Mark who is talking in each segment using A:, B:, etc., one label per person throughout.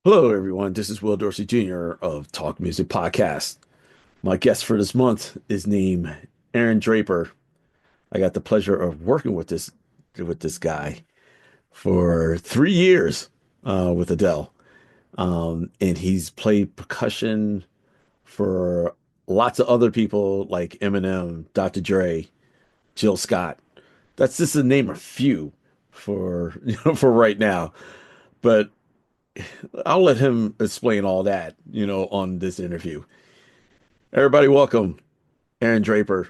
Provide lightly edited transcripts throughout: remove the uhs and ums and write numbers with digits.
A: Hello, everyone. This is Will Dorsey Jr. of Talk Music Podcast. My guest for this month is named Aaron Draper. I got the pleasure of working with this guy for 3 years with Adele, and he's played percussion for lots of other people like Eminem, DrDre, JillScott. That's just to name a few for for right now. But I'll let him explain all that, on this interview. Everybody, welcome Aaron Draper.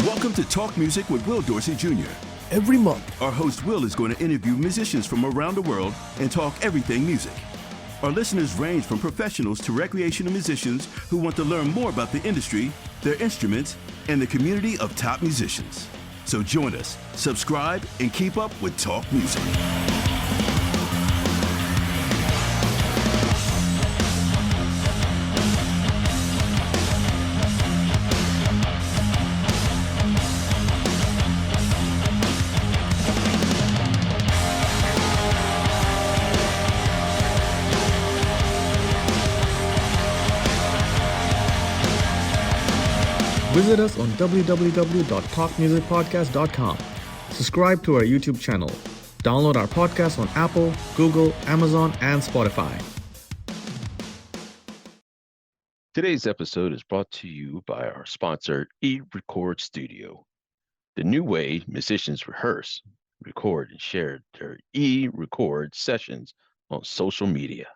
B: Welcome to Talk Music with Will Dorsey Jr.
C: Every month,
B: Our host Will is going to interview musicians from around the world and talk everything music. Our listeners range from professionals to recreational musicians who want to learn more about the industry, their instruments, and the community of top musicians. So join us, subscribe, and keep up with Talk Music.
C: visit us on www.talkmusicpodcast.com. Subscribe to our YouTube channel. Download our podcast on Apple, Google, Amazon, and Spotify.
D: Today's episode is brought to you by our sponsor, eRecord Studio, the new way musicians rehearse, record, and share their e-record sessions on social media.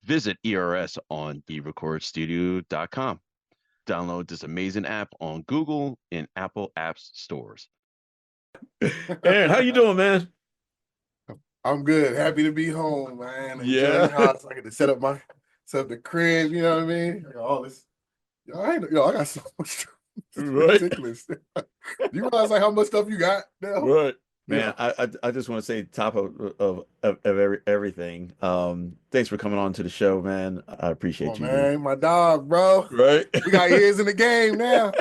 D: Visit ERS on eRecordStudio.com. Download this amazing app on Google and Apple Apps stores.
A: Aaron, how you doing, man?
E: I'm good. Happy to be home, man.
A: Yeah.
E: Enjoying the house. I get to set up the crib, you know what I mean? I got all this. I got so much stuff. It's
A: Right.
E: ridiculous. Do you realize like how much stuff you got now?
A: Right. Man,
E: Yeah.
A: I just want to say top of everything. Thanks for coming on to the show, man. I
E: Come
A: appreciate
E: on,
A: you,
E: man. My dog, bro.
A: Right.
E: We got years in the game now.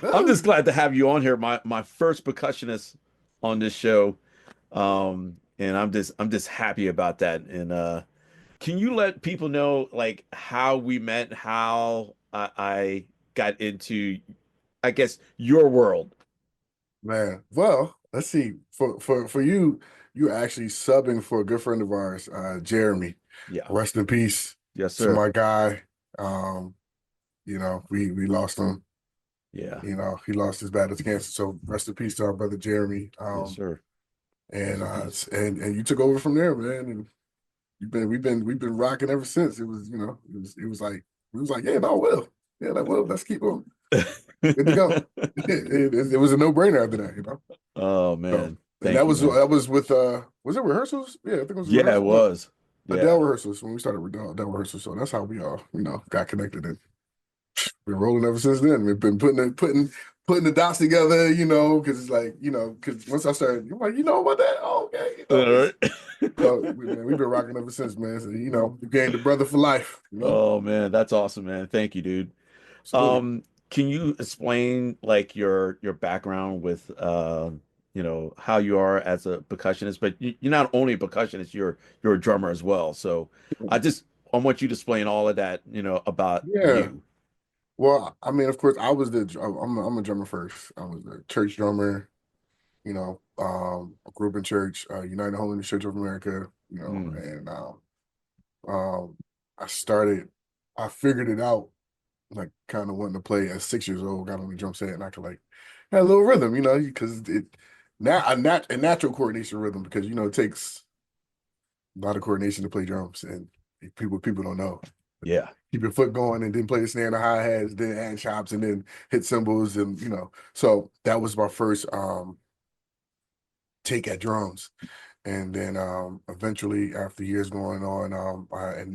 A: I'm just glad to have you on here. My first percussionist on this show. And I'm just happy about that. And can you let people know like how we met, how I got into, I guess, your world?
E: Man. Well, let's see. For you, you're actually subbing for a good friend of ours, Jeremy.
A: Yeah.
E: Rest in peace
A: Yes,
E: to
A: sir.
E: my guy. We lost him.
A: Yeah.
E: He lost his battle to cancer. So rest in peace to our brother Jeremy.
A: Yes, sir.
E: And you took over from there, man. And we've been rocking ever since. It was like yeah, no, Will, yeah, that Will, let's keep on good to go. It was a no brainer after that.
A: Oh
E: So,
A: man.
E: and
A: Thank
E: that
A: you,
E: was
A: man.
E: with was it rehearsals? Yeah, I think it was
A: Yeah, it
E: rehearsals.
A: was.
E: Adele
A: Yeah.
E: rehearsals when we started with Adele rehearsals. So that's how we all got connected and been rolling ever since then. We've been putting the dots together, because it's like, because once I started, you're like, about that? Oh, okay.
A: All right.
E: So we've been rocking ever since, man. So, you gained a brother for life,
A: Oh man, that's awesome, man. Thank you, dude.
E: Absolutely.
A: Can you explain like your background with how you are as a percussionist, but you're not only a percussionist, you're a drummer as well. So I want you to explain all of that, about
E: Yeah.
A: you.
E: Well, I mean, of course, I'm a drummer first. I was a church drummer, I grew up in church, United Holiness Church of America,
A: Mm,
E: and um, I figured it out, like kind of wanting to play at 6 years old, got on the drum set, and I could like had a little rhythm, because a natural coordination rhythm, because it takes a lot of coordination to play drums, and people don't know.
A: yeah.
E: Keep your foot going, and then play the snare and the hi-hats, then add chops, and then hit cymbals, and So that was my first take at drums. And then eventually, after years going on,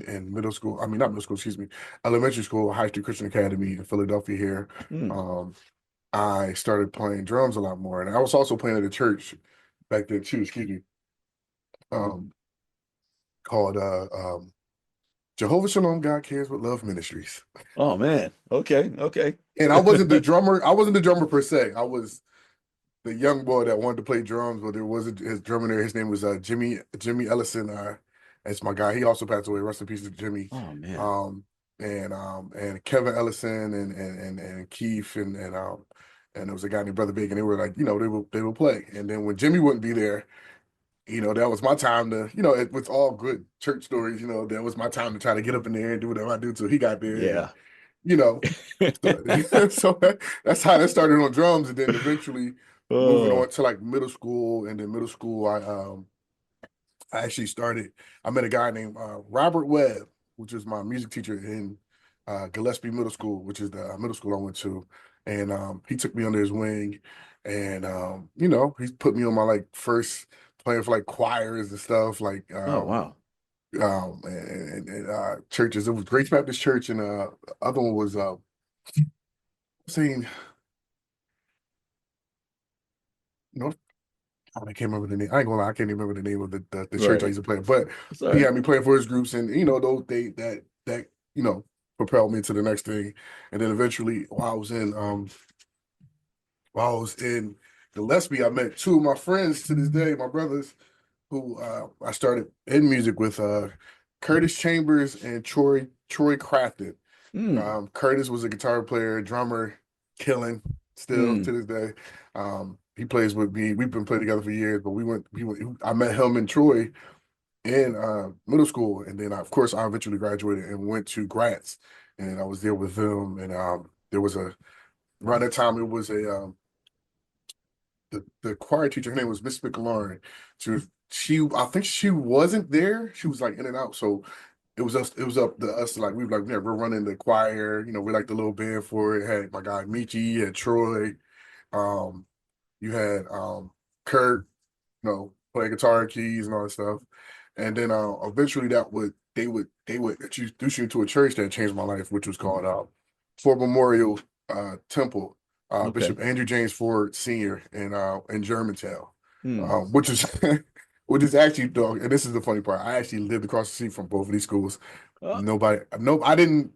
E: in middle school, I mean, not middle school, excuse me, elementary school, High Street Christian Academy in Philadelphia here,
A: Mm,
E: um, I started playing drums a lot more. And I was also playing at a church back then too, excuse me, um, called Jehovah Shalom God Cares with Love Ministries.
A: Oh man. Okay. Okay.
E: And I wasn't the drummer. I wasn't the drummer per se. I was the young boy that wanted to play drums, but there wasn't his drummer there. His name was Jimmy Ellison. That's my guy. He also passed away. Rest in peace to Jimmy.
A: Oh man.
E: And Kevin Ellison and Keith and there was a guy named Brother Big, and they were like, they would play. And then when Jimmy wouldn't be there, that was my time to, with all good church stories, that was my time to try to get up in there and do whatever I do till he got there.
A: Yeah.
E: And, so that's how that started on drums, and then eventually moving
A: Oh.
E: on to like middle school. And then middle school, I actually started. I met a guy named Robert Webb, which was my music teacher in Gillespie Middle School, which is the middle school I went to, and he took me under his wing, and he put me on my like first playing for like choirs and stuff like.
A: Oh wow.
E: And churches. It was Grace Baptist Church, and the other one was saying, I can't remember the name. I ain't gonna lie, I can't even remember the name of the church I used to play. But
A: Sorry.
E: he had me playing for his groups, and those that propelled me to the next thing. And then eventually, while I was in Gillespie, I met two of my friends to this day, my brothers, who I started in music with, Curtis Chambers and Troy Crafton. Curtis was a guitar player, drummer, killing still to this day. He plays with me. We've been playing together for years, but I met him and Troy in middle school, and then of course I eventually graduated and went to Gratz, and I was there with them. And there was around that time it was the choir teacher. Her name was Miss McLaurin. I think she wasn't there. She was like in and out. So it was up to us. Like we were like, we're running the choir. We're like the little band for it. Had my guy Michi, had Troy. You had Kurt, playing guitar and keys and all that stuff. And then eventually they would introduce you to a church that changed my life, which was called Fort Memorial Temple.
A: Okay.
E: Bishop Andrew James Ford Sr. in Germantown, which is actually, dog. And this is the funny part. I actually lived across the street from both of these schools. I didn't.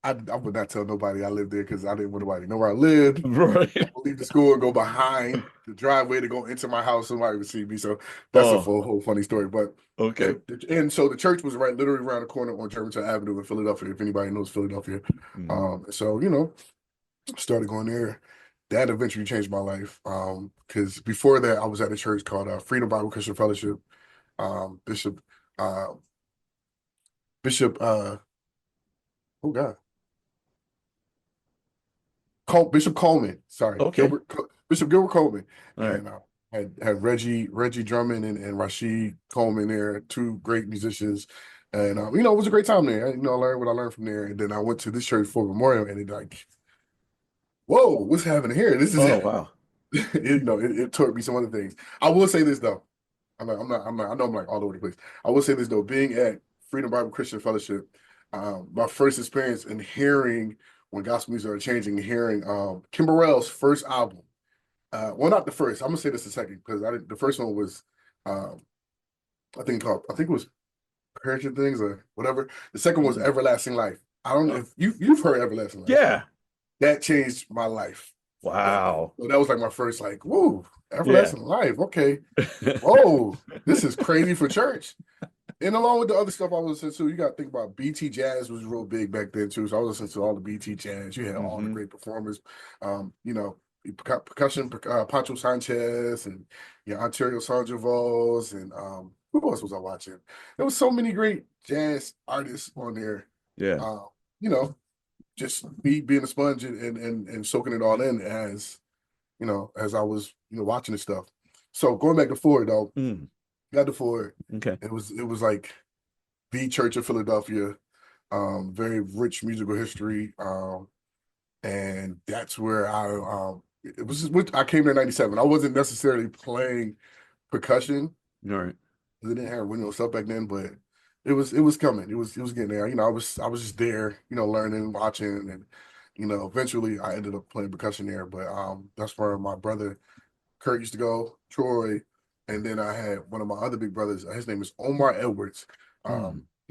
E: I would not tell nobody I lived there because I didn't want nobody to know where I lived.
A: Right.
E: I would leave the school and go behind the driveway to go into my house. Somebody would see me. So that's a whole funny story. But
A: okay.
E: And so the church was literally around the corner on Germantown Avenue in Philadelphia. If anybody knows Philadelphia, so started going there. That eventually changed my life. Because before that, I was at a church called Freedom Bible Christian Fellowship. Bishop, oh God. Bishop Coleman, sorry.
A: Okay.
E: Bishop Gilbert Coleman.
A: All right.
E: And had Reggie Drummond and Rashid Coleman there, two great musicians. And it was a great time there. I learned what I learned from there. And then I went to this church for Memorial, and whoa, what's happening here? This is
A: wow.
E: it taught me some other things. I will say this though. I know I'm like all over the place. I will say this though, being at Freedom Bible Christian Fellowship, my first experience in hearing when gospel music are changing, hearing Kim Burrell's first album. Well, not the first. I'm gonna say this the second because the first one was I think it was Perishing Things or whatever. The second one was Everlasting Life. I don't know if you've heard Everlasting Life.
A: Yeah.
E: That changed my life.
A: Wow.
E: So that was like my first whoa, Everlasting Life. Okay. Whoa, this is crazy for church. And along with the other stuff I was listening to, you got to think about BT Jazz was real big back then too. So I was listening to all the BT Jazz. You had all the great performers. Percussion, Pancho Sanchez and Ontario Sandoval and who else was I watching? There was so many great jazz artists on there.
A: Yeah.
E: Just me being a sponge and soaking it all in as I was watching this stuff. So going back to Ford though. Got to Ford.
A: Okay.
E: It was like the Church of Philadelphia, very rich musical history, and that's where I came there in '97. I wasn't necessarily playing percussion.
A: All right.
E: They didn't have stuff back then, but it was coming. It was getting there. I was just there, learning, watching, and eventually I ended up playing percussion there. But that's where my brother Kurt used to go, Troy. And then I had one of my other big brothers. His name is Omar Edwards.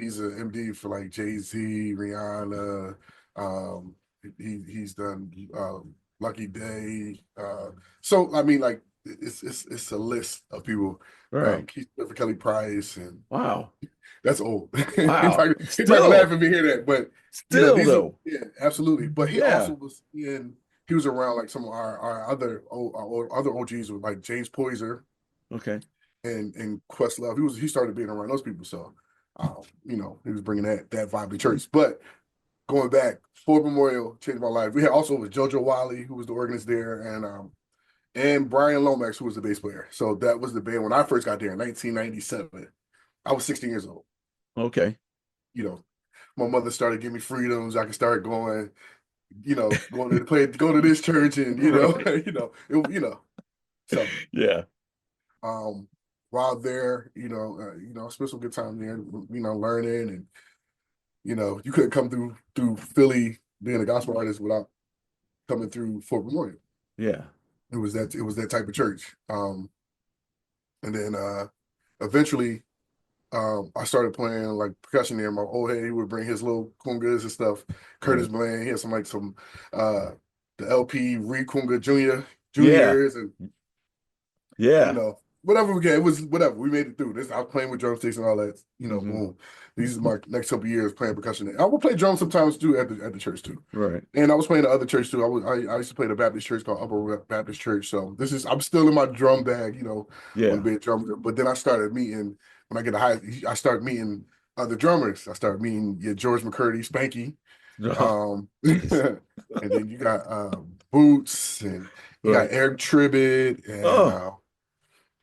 E: He's an MD for like Jay-Z, Rihanna. He's done Lucky Day. So I mean, like it's a list of people.
A: Right.
E: He's for Kelly Price, and
A: Wow.
E: that's old.
A: Wow.
E: He probably
A: Still,
E: laugh if you hear that, but
A: still
E: these are
A: though.
E: yeah, absolutely. But he
A: Yeah.
E: also was in. He was around like some of our other OGs with like James Poyser
A: Okay.
E: and Questlove. He started being around those people, so he was bringing that vibe to church. But going back, Ford Memorial changed my life. We had also with JoJo Wiley, who was the organist there, and Brian Lomax, who was the bass player. So that was the band when I first got there in 1997. I was 16 years old.
A: Okay.
E: My mother started giving me freedoms. I could start going, go to this church, and
A: Right.
E: So
A: Yeah.
E: while there, I spent some good time there, learning, and you couldn't come through Philly being a gospel artist without coming through Fort Memorial.
A: Yeah.
E: It was that type of church. And then eventually I started playing like percussion there. My old head, he would bring his little kungas and stuff. Curtis
A: Right.
E: Bland, he had some the LP Reed Kunga
A: Yeah.
E: Juniors, and
A: Yeah.
E: whatever we get, it was whatever. We made it through this. I was playing with drumsticks and all that,
A: Hmm.
E: boom. These are my next couple of years playing percussion. I will play drums sometimes too at the church too.
A: Right.
E: And I was playing the other church too. I used to play the Baptist church called Upper Baptist Church. So I'm still in my drum bag, want to
A: Yeah.
E: be a drummer. But then I started meeting when I get to I started meeting other drummers. I started meeting George McCurdy, Spanky. And then you got Boots, and you got
A: Right.
E: Eric Tribbett,
A: Oh.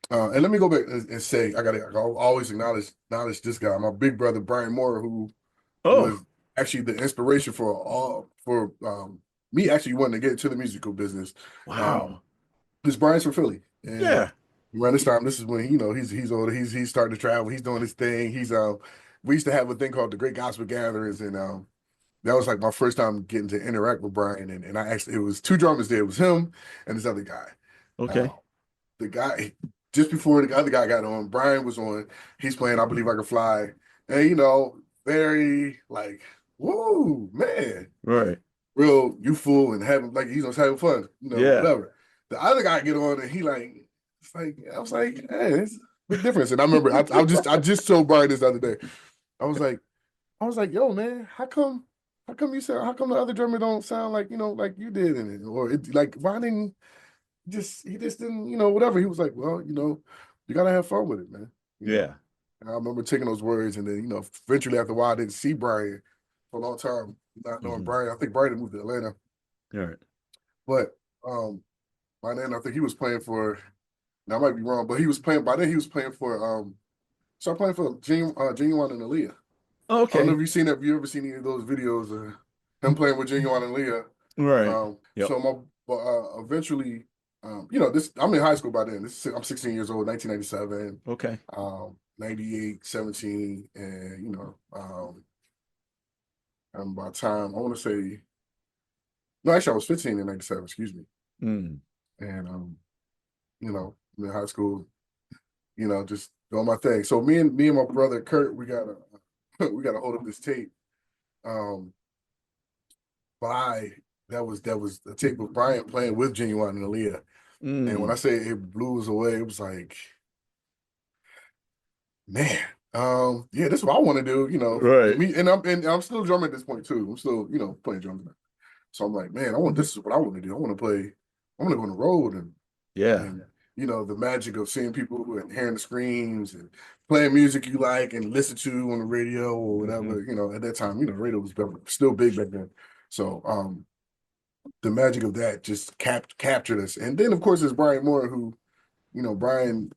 E: and let me go back and say I'll always acknowledge this guy, my big brother Brian Moore, who
A: Oh.
E: was actually the inspiration for me actually wanting to get into the musical business.
A: Wow.
E: Because Brian's from Philly, and
A: Yeah.
E: around this time, this is when he's older. He's starting to travel. He's doing his thing. We used to have a thing called the Great Gospel Gatherings, and that was like my first time getting to interact with Brian. And I actually, it was two drummers there. It was him and this other guy. Uh,
A: Okay.
E: the guy just before the other guy got on, Brian was on. He's playing "I Believe I Can Fly," and very like, whoa, man,
A: Right.
E: real youthful and having like he's having fun,
A: Yeah.
E: whatever. The other guy get on and he like, it's like I was like, hey, it's a big difference. And I remember I just told Brian this the other day. I was like, yo, man, how come how come the other drummer don't sound like like you did in it, or like why didn't he just didn't whatever. He was like, well, you gotta have fun with it, man.
A: Yeah.
E: And I remember taking those words, and then eventually after a while I didn't see Brian for a long time, not knowing
A: Hmm.
E: Brian. I think Brian had moved to Atlanta,
A: All right.
E: but by then I think he was playing for. Now I might be wrong, but he was playing by then. He was playing for started playing for Genuine and Aaliyah. I don't know
A: Okay.
E: if you've seen that. Have you ever seen any of those videos of him playing with Genuine and Aaliyah?
A: Right. Yep.
E: So eventually, this I'm in high school by then. I'm 16 years old, 1997,
A: Okay.
E: 98, 17, and and by the time I want to say, no, actually I was 15 in 97. Excuse me,
A: Mm.
E: and I'm in high school, just doing my thing. So me and my brother Kurt, we got we got a hold of this tape. Um, by that was a tape of Brian playing with Genuine and Aaliyah. And when I
A: Mm.
E: say it blew us away, it was like, man, yeah, this is what I want to do,
A: Right.
E: Me and I'm still drumming at this point too. I'm still, playing drums now. So I'm like, man, this is what I want to do. I want to play, I want to go on the road
A: Yeah.
E: and the magic of seeing people and hearing the screams and playing music you like and listen to on the radio or whatever.
A: Hmm.
E: At that time, radio was still big back then. So the magic of that just captured us. And then of course there's Brian Moore, who, Brian,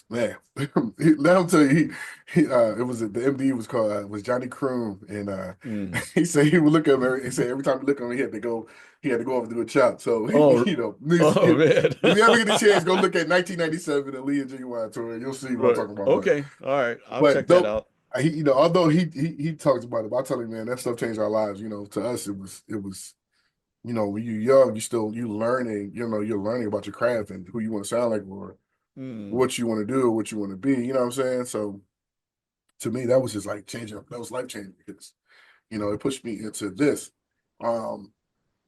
E: man, let him tell you, it was the MD was Johnny Croom, and
A: Mm.
E: he said he would look at him. He said every time he looked at him, he had to go over and do a chop. So
A: Oh. Oh man.
E: if you ever get a chance, go look at 1997 and Lee and Genuine tour, and you'll see what I'm
A: Right.
E: talking about.
A: Okay. All right. I'll
E: But
A: check that
E: though
A: out.
E: although he talks about it, but I tell him, man, that stuff changed our lives. To us, it was when you're young, you're learning, you're learning about your craft and who you want to sound like or
A: Mm.
E: what you want to do or what you want to be. You know what I'm saying? So to me, that was just like changing. That was life changing because, it pushed me into this.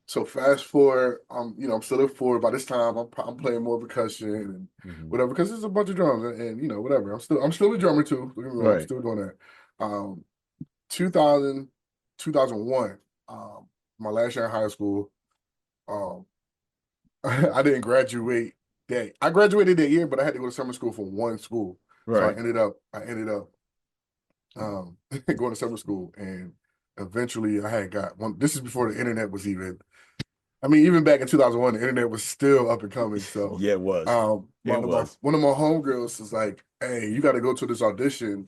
E: So fast forward, I'm still at four. By this time, I'm playing more percussion and whatever, because there's a bunch of drums and whatever. I'm still a drummer too. Don't get me wrong, I'm
A: Right.
E: still doing that. 2000, 2001, my last year in high school, um, I didn't graduate I graduated that year, but I had to go to summer school for one school. So I
A: Right.
E: ended up going to summer school, and eventually I had got one. This is before the internet was even. I mean, even back in 2001, the internet was still up and coming. So,
A: Yeah, it was. It was.
E: one of my homegirls was like, "Hey, you got to go to this audition,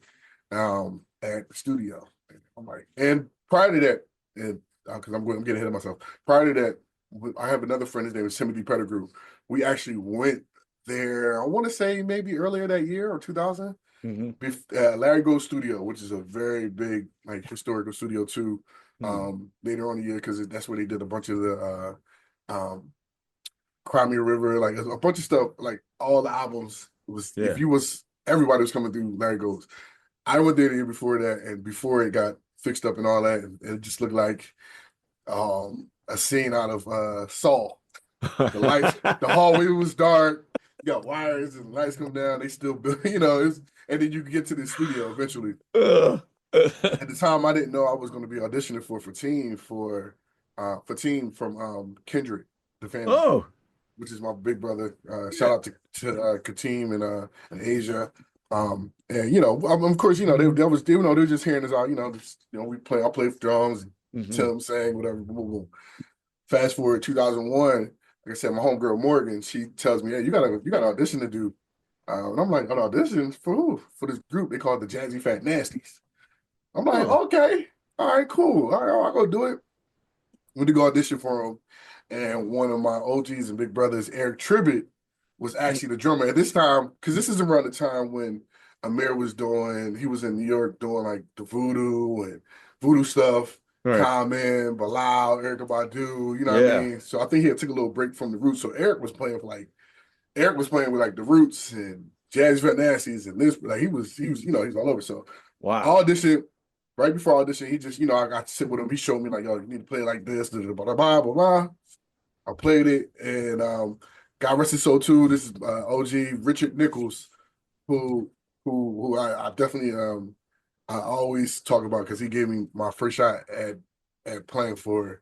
E: at the studio." And I'm like, and prior to that, and because I'm getting ahead of myself. Prior to that, I have another friend. His name is Timothy Pettigrew. We actually went there. I want to say maybe earlier that year or 2000.
A: Hmm.
E: Larry Gold's studio, which is a very big, like, historical studio too.
A: Hmm.
E: Later on in the year, because that's where they did a bunch of the Cry Me a River, like a bunch of stuff, like all the albums. Was if
A: Yeah.
E: you was everybody was coming through Larry Gold's. I went there the year before that, and before it got fixed up and all that, and it just looked like a scene out of Saw. The lights, the hallway was dark. You got wires and lights come down. They still build, and then you get to the studio eventually.
A: Ugh.
E: At the time, I didn't know I was going to be auditioning for Team from Kendrick, the family,
A: Oh,
E: which is my big brother. Shout out to Kateem and Asia. And of course, they were just hearing us out. I play drums,
A: hmm.
E: Tim sang, whatever. Boom, boom, boom. Fast forward 2001, like I said, my homegirl Morgan, she tells me, "Hey, you got an audition to do." And I'm like, "An audition for who?" For this group they call it the Jazzyfatnastees. I'm like,
A: Oh,
E: "Okay, all right, cool. All right, I'll go do it." Went to go audition for them, and one of my OGs and big brothers, Eric Tribbett, was actually the drummer at this time, because this is around the time when Amir was doing. He was in New York doing like the voodoo stuff.
A: right.
E: Common, Bilal, ErykahBadu, you know what I
A: Yeah.
E: mean? So I think he had took a little break from the Roots. So Eric was playing with like the Roots and Jazzyfatnastees and this, like he was all over. So I
A: Wow.
E: auditioned. Right before I auditioned, he just, I got to sit with him. He showed me like, "Yo, you need to play like this, blah, blah, blah, blah, blah." I played it, and God rest his soul too. This is OG Richard Nichols, who I definitely I always talk about, because he gave me my first shot at playing for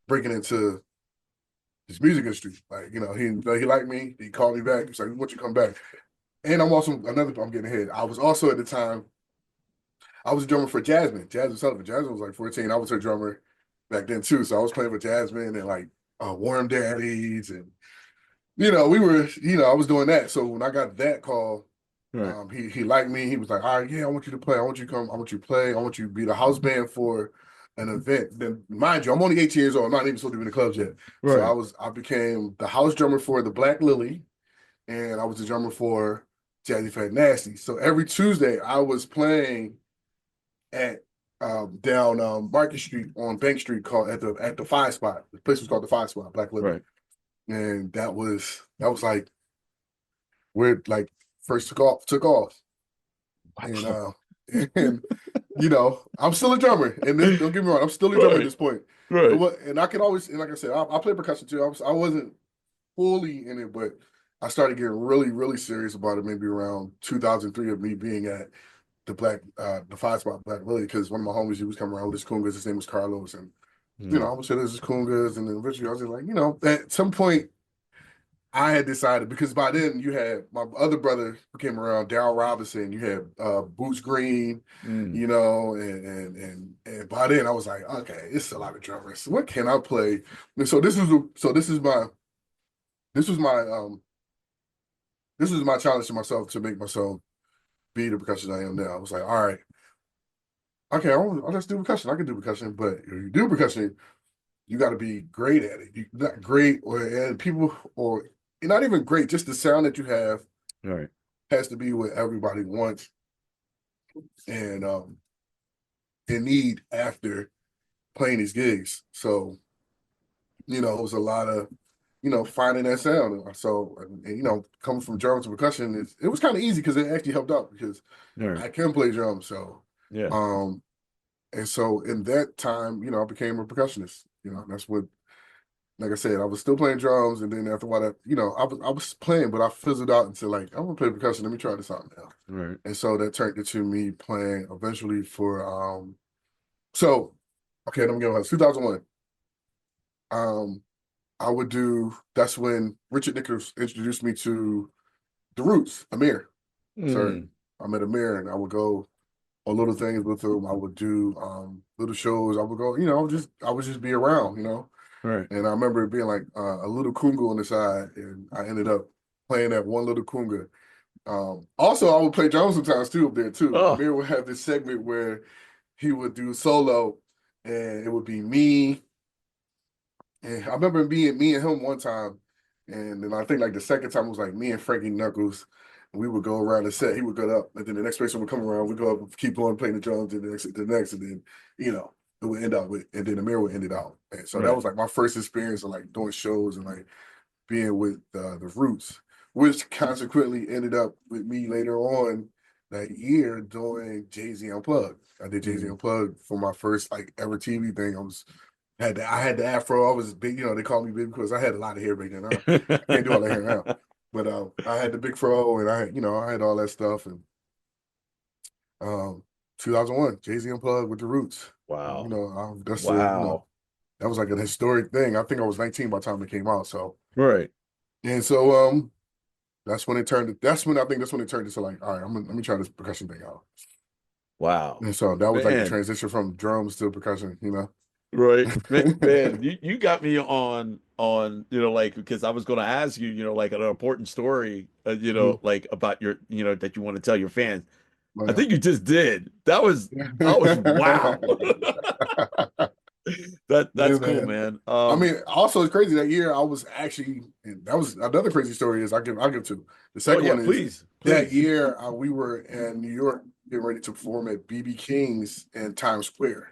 E: breaking into this music industry. Like, he liked me. He called me back. He's like, "We want you to come back." And I'm getting ahead. I was also at the time, I was a drummer for Jasmine Sullivan. Jasmine was like 14. I was her drummer back then too. So I was playing with Jasmine and like Warm Daddies, and I was doing that. So when I got that call,
A: Right.
E: he liked me. He was like, "All right, yeah, I want you to play. I want you to come. I want you to play. I want you to be the house band for an event." Then mind you, I'm only 18 years old. I'm not even supposed to be in the clubs yet. So
A: Right.
E: I became the house drummer for the Black Lily, and I was the drummer for Jazzyfatnastees. So every Tuesday I was playing at down Market Street on Bank Street, called at the Five Spot. The place was called the Five Spot, Black Lily,
A: Right.
E: and that was like where it, like, first took off, and
A: Wow.
E: and I'm still a drummer, and don't get me wrong, I'm still a drummer at
A: Right.
E: this point.
A: Right.
E: And I can always, and like I said, I play percussion too. I wasn't fully in it, but I started getting really, really serious about it maybe around 2003, of me being at the Five Spot Black Lily, because one of my homies, he was coming around with his congas. His name was Carlos, and
A: Mm.
E: I was saying, "This is congas," and then eventually I was just like, at some point I had decided, because by then you had my other brother who came around, Daryl Robinson. You had Boots Green,
A: Mm.
E: and by then I was like, "Okay, it's a lot of drummers. What can I play?" And so this was my challenge to myself, to make myself be the percussionist I am now. I was like, "All right, okay, I'll just do percussion. I can do percussion, but if you do percussion, you got to be great at it. You're not great, and people, or you're not even great. Just the sound that you have
A: Right.
E: has to be what everybody wants and need after playing these gigs." So, it was a lot of, finding that sound. So, and, coming from drums to percussion, it was kind of easy because it actually helped out because
A: Right.
E: I can play drums. So,
A: Yeah.
E: and so in that time, I became a percussionist. That's what, like I said, I was still playing drums, and then after a while, I was playing, but I fizzled out into like I'm gonna play percussion. Let me try this out now.
A: Right.
E: And so that turned into me playing eventually for so okay, let me get on 2001. Um, I would do that's when Richard Nichols introduced me to the Roots, Amir. Sir,
A: Mm.
E: I met Amir, and I would go on little things with him. I would do little shows. I would go, I would just be around.
A: Right.
E: And I remember it being like a little kunga on the side, and I ended up playing that one little kunga. Also, I would play drums sometimes too up there too.
A: Oh,
E: Amir would have this segment where he would do solo, and it would be me. And I remember being me and him one time, and then I think like the second time was like me and Frankie Knuckles. And we would go around the set. He would go up, and then the next person would come around. We go up, and keep on playing the drums, and the next, and then it would end up with, and then Amir would end it out. And so that
A: right.
E: was like my first experience of like doing shows and like being with the Roots, which consequently ended up with me later on that year doing Jay-Z Unplugged. I did Jay-Z
A: Mm.
E: Unplugged for my first like ever TV thing. I had the afro. I was big, they called me big because I had a lot of hair back then. I can't do all that hair now. But I had the big fro, and I had all that stuff. And um 2001, Jay-Z Unplugged with the Roots.
A: Wow.
E: That's
A: Wow.
E: that was like a historic thing. I think I was 19 by the time it came out. So
A: Right.
E: and so that's when it turned into like, all right, let me try this percussion thing out.
A: Wow.
E: And so that was like the
A: Man.
E: transition from drums to percussion.
A: Right. Man, you got me on, like, because I was going to ask you, like an important story,
E: Mhm.
A: like about your, that you want to tell your fans.
E: Oh,
A: I
E: yeah.
A: think you just did. That was wow. That's
E: Yeah,
A: cool,
E: man.
A: man.
E: I mean, also it's crazy that year I was actually, and that was another crazy story is I'll give two. The
A: Oh
E: second
A: yeah,
E: one is
A: please,
E: that
A: please.
E: year we were in New York getting ready to perform at BB King's in Times Square.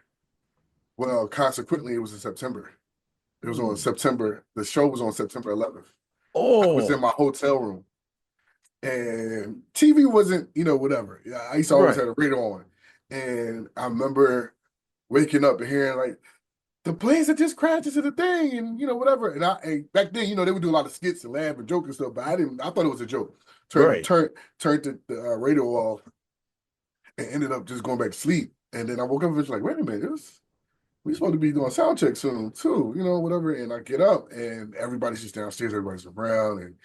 E: Well, consequently, it was in September. It was on
A: Hmm.
E: September. The show was on September 11th. I was in
A: Oh,
E: my hotel room, and TV wasn't, whatever. Yeah, I used to always
A: right,
E: have the radio on, and I remember waking up and hearing like the planes that just crashed into the thing, and whatever. And back then, they would do a lot of skits and laugh and joke and stuff, but I didn't. I thought it was a joke. Turned
A: right.
E: turned turned the radio off and ended up just going back to sleep. And then I woke up and was like, wait a minute, we supposed to be doing sound check soon too, whatever. And I get up and everybody's just downstairs, everybody's around,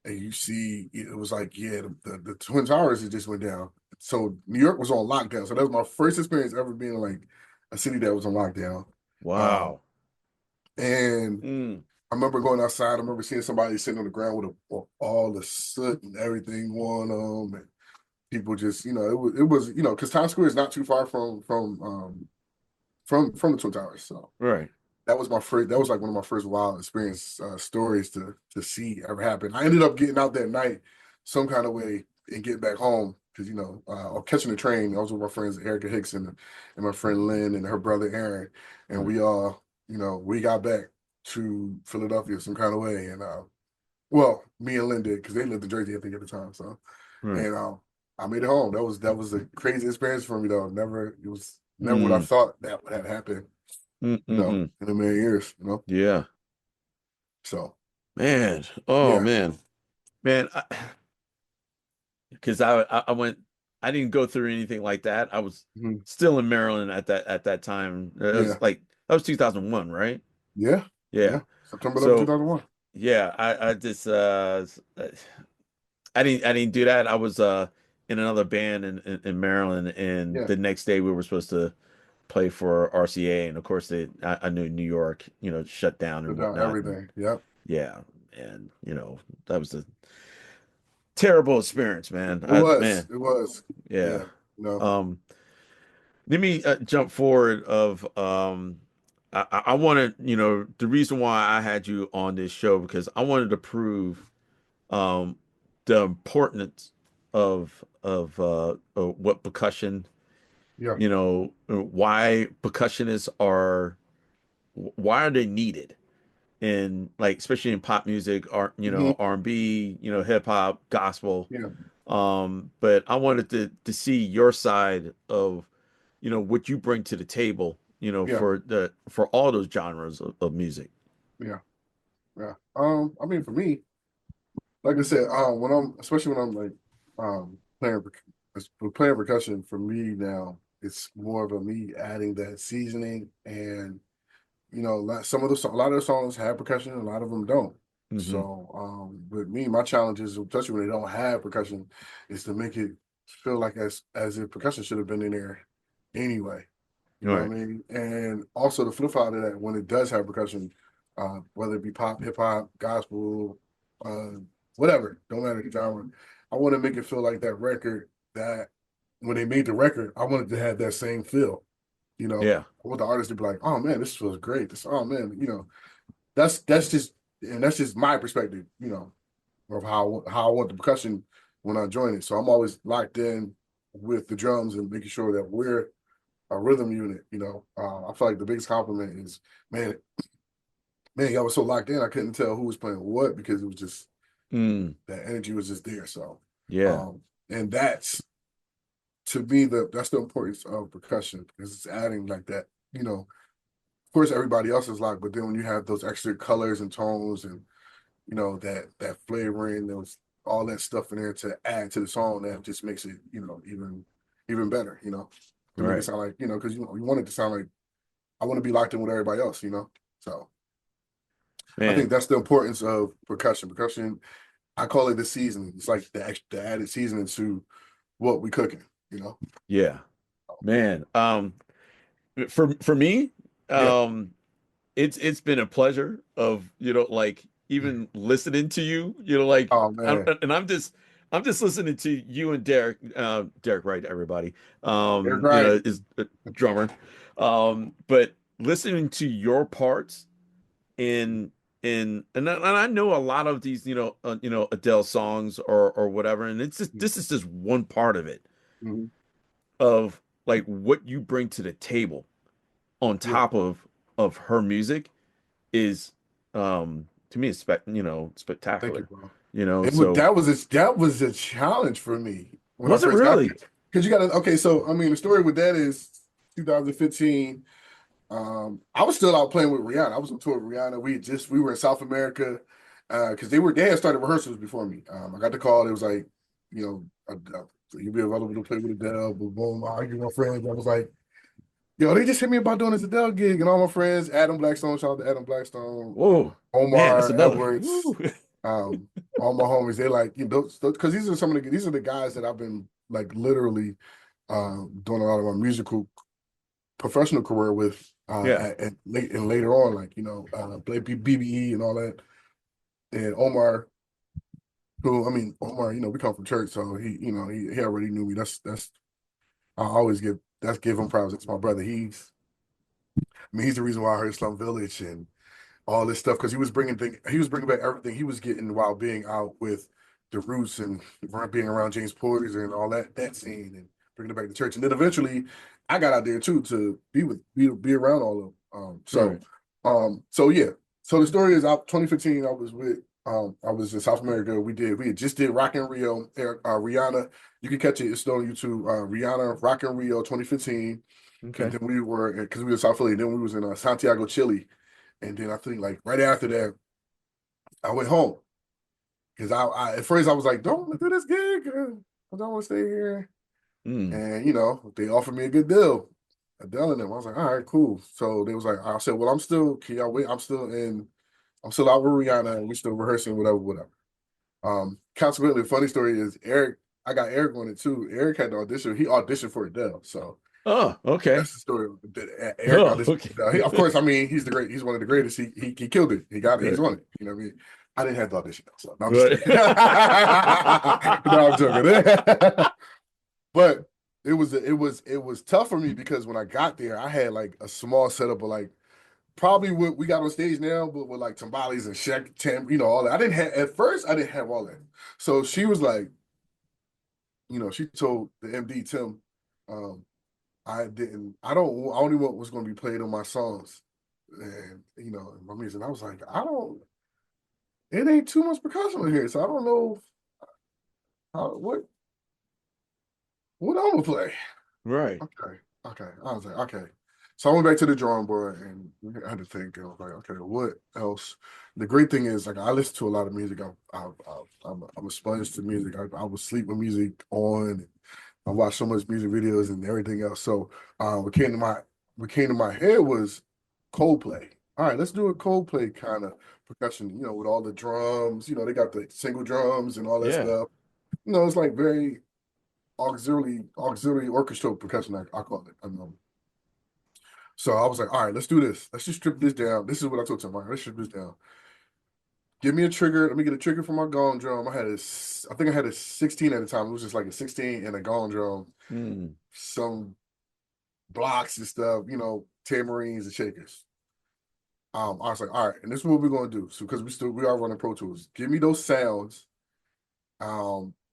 E: and you see it was like, yeah, the Twin Towers it just went down. So New York was on lockdown. So that was my first experience ever being in like a city that was on lockdown. Um,
A: Wow.
E: and
A: Mm.
E: I remember going outside. I remember seeing somebody sitting on the ground with all the soot and everything on them, and people just, it was, because Times Square is not too far from the Twin Towers. So
A: Right.
E: that was my first. That was like one of my first wild experience stories to see ever happen. I ended up getting out that night some kind of way and getting back home because or catching the train. I was with my friends Erica Hicks and my friend Lynn and her brother Aaron, and
A: Right.
E: we all we got back to Philadelphia some kind of way. And well, me and Lynn did because they lived in Jersey I think at the time. So
A: Right.
E: and I made it home. That was a crazy experience for me though. It was never what I
A: Mm.
E: thought that would have happened
A: Mm-mm-mm.
E: in a million years.
A: Yeah,
E: So
A: man. Oh
E: yeah.
A: man. Because I went, I didn't go through anything like that. I was
E: Mhm.
A: still in Maryland at that time. It was
E: Yeah.
A: like that was 2001, right?
E: Yeah. Yeah.
A: Yeah.
E: September 11th,
A: So
E: 2001.
A: yeah, I just I didn't do that. I was in another band in Maryland, and
E: Yeah.
A: the next day we were supposed to play for RCA, and of course I knew New York, shut down and
E: Put down
A: whatnot. And
E: everything. Yep.
A: yeah, and that was a terrible experience, man.
E: It was.
A: Man,
E: It was.
A: yeah.
E: Yeah. No.
A: Um, Let me jump forward of I wanted, the reason why I had you on this show because I wanted to prove um the importance of what percussion,
E: Yeah.
A: why percussionists are why are they needed in like especially in pop music,
E: Hmm.
A: R&B, hip hop, gospel.
E: Yeah,
A: But I wanted to see your side of, what you bring to the table,
E: yeah,
A: for all those genres of music.
E: yeah, yeah. I mean, for me, like I said, when I'm especially when I'm like playing percussion, for me now, it's more of a me adding that seasoning. And like a lot of the songs have percussion, a lot of them don't.
A: Hmm.
E: So with me, my challenge is, especially when they don't have percussion, is to make it feel like as if percussion should have been in there anyway. You
A: All
E: know
A: right.
E: what I mean? And also the flip side of that, when it does have percussion, whether it be pop, hip hop, gospel, uh, whatever, don't matter the genre, I want to make it feel like that record, that when they made the record, I wanted to have that same feel.
A: Yeah.
E: I want the artist to be like, oh man, this feels great. Oh man, that's just my perspective, of how I want the percussion when I join it. So I'm always locked in with the drums and making sure that we're a rhythm unit. I feel like the biggest compliment is, man, y'all was so locked in, I couldn't tell who was playing what, because it was just
A: Mm,
E: that energy was just there. So,
A: yeah.
E: and that's, to me, that's the importance of percussion, because it's adding like that. Of course, everybody else is locked, but then when you have those extra colors and tones, and that flavoring, those all that stuff in there to add to the song, that just makes it, even better. To
A: All
E: make it
A: right.
E: sound like, because you want it to sound like, I want to be locked in with everybody else. So I think
A: Man.
E: that's the importance of percussion. Percussion, I call it the seasoning. It's like the added seasoning to what we cooking.
A: Yeah. Man. For me,
E: Yeah.
A: um, it's been a pleasure of, like even listening to you,
E: Oh man.
A: and I'm just listening to you and Derek, Derek Wright, everybody,
E: You're right.
A: is a drummer, but listening to your parts in and I know a lot of these, Adele songs or whatever, and it's just this is just one part of it
E: Mhm.
A: of like what you bring to the table on
E: Yeah.
A: top of her music is to me it's
E: Thank you,
A: spectacular.
E: bro.
A: So
E: That was a challenge for me when I
A: was it
E: first got there.
A: really?
E: Because you got to, okay, so I mean, the story with that is 2015. I was still out playing with Rihanna. I was on tour with Rihanna. We were in South America, because they had started rehearsals before me. I got the call. It was like, you'll be available to play with Adele. Boom, boom. I argued with my friends. I was like, yo, they just hit me about doing this Adele gig, and all my friends, Adam Blackstone, shout out to Adam Blackstone,
A: Whoa, man, that's
E: Omar
A: another.
E: Edwards,
A: Woo.
E: all my homies. They like, because these are the guys that I've been like literally doing a lot of my musical professional career with,
A: Yeah.
E: at late and later on, like, play BBE and all that. And Omar, who, I mean, Omar, we come from church, so he already knew me. That's I always give him props. It's my brother. He's the reason why I heard Slum Village and all this stuff, because he was bringing back everything he was getting while being out with the Roots and being around James Porter and all that scene, and bringing it back to church. And then eventually, I got out there too to be around all of them.
A: Right.
E: So yeah. So the story is, out 2015. I was in South America. We had just did Rock in Rio. Rihanna, you can catch it. It's still on YouTube. Rihanna Rock in Rio 2015. And
A: Okay.
E: then because we were in South Philly. Then we was in Santiago, Chile. And then I think like right after that, I went home, because at first I was like, don't want to do this gig. I don't want to stay here.
A: Mm.
E: And they offered me a good deal. Adele and them. I was like, all right, cool. So they was like, I said, well, can y'all wait? I'm still out with Rihanna, and we still rehearsing, whatever, whatever. Consequently, the funny story is, I got Eric on it too. Eric had to audition. He auditioned for Adele. So
A: Oh, okay.
E: that's the story. Eric
A: Oh,
E: auditioned
A: okay.
E: for Adele. Of course, I mean, he's one of the greatest. He killed it. He got it. He's
A: Right.
E: on it. You know what I mean? I didn't have the audition though, so no, I'm just
A: Right.
E: kidding. No, I'm joking. But it was tough for me, because when I got there, I had like a small setup of like probably what we got on stage now, but with like timbales and Shaq, all that. At first I didn't have all that. So she was like, she told the MD Tim, I only want what's going to be played on my songs. and my music. And I was like, it ain't too much percussion in here, so I don't know what I'm gonna play.
A: Right.
E: Okay. I was like, okay. So I went back to the drawing board and I had to think. And I was like, okay, what else? The great thing is, like, I listen to a lot of music. I'm a sponge to music. I would sleep with music on. I watch so much music videos and everything else. So what came to my head was Coldplay. All right, let's do a Coldplay kind of percussion, with all the drums. They got the single drums and all that
A: Yeah.
E: stuff. It's like very auxiliary orchestral percussion, I call it. So I was like, all right, let's do this. Let's just strip this down. This is what I told him. All right, let's strip this down. Give me a trigger. Let me get a trigger for my gong drum. I think I had a 16 at the time. It was just like a 16 and a gong drum, some blocks and stuff, tamarines and shakers. I was like, all right, and this is what we're gonna do. So because we are running Pro Tools. Give me those sounds.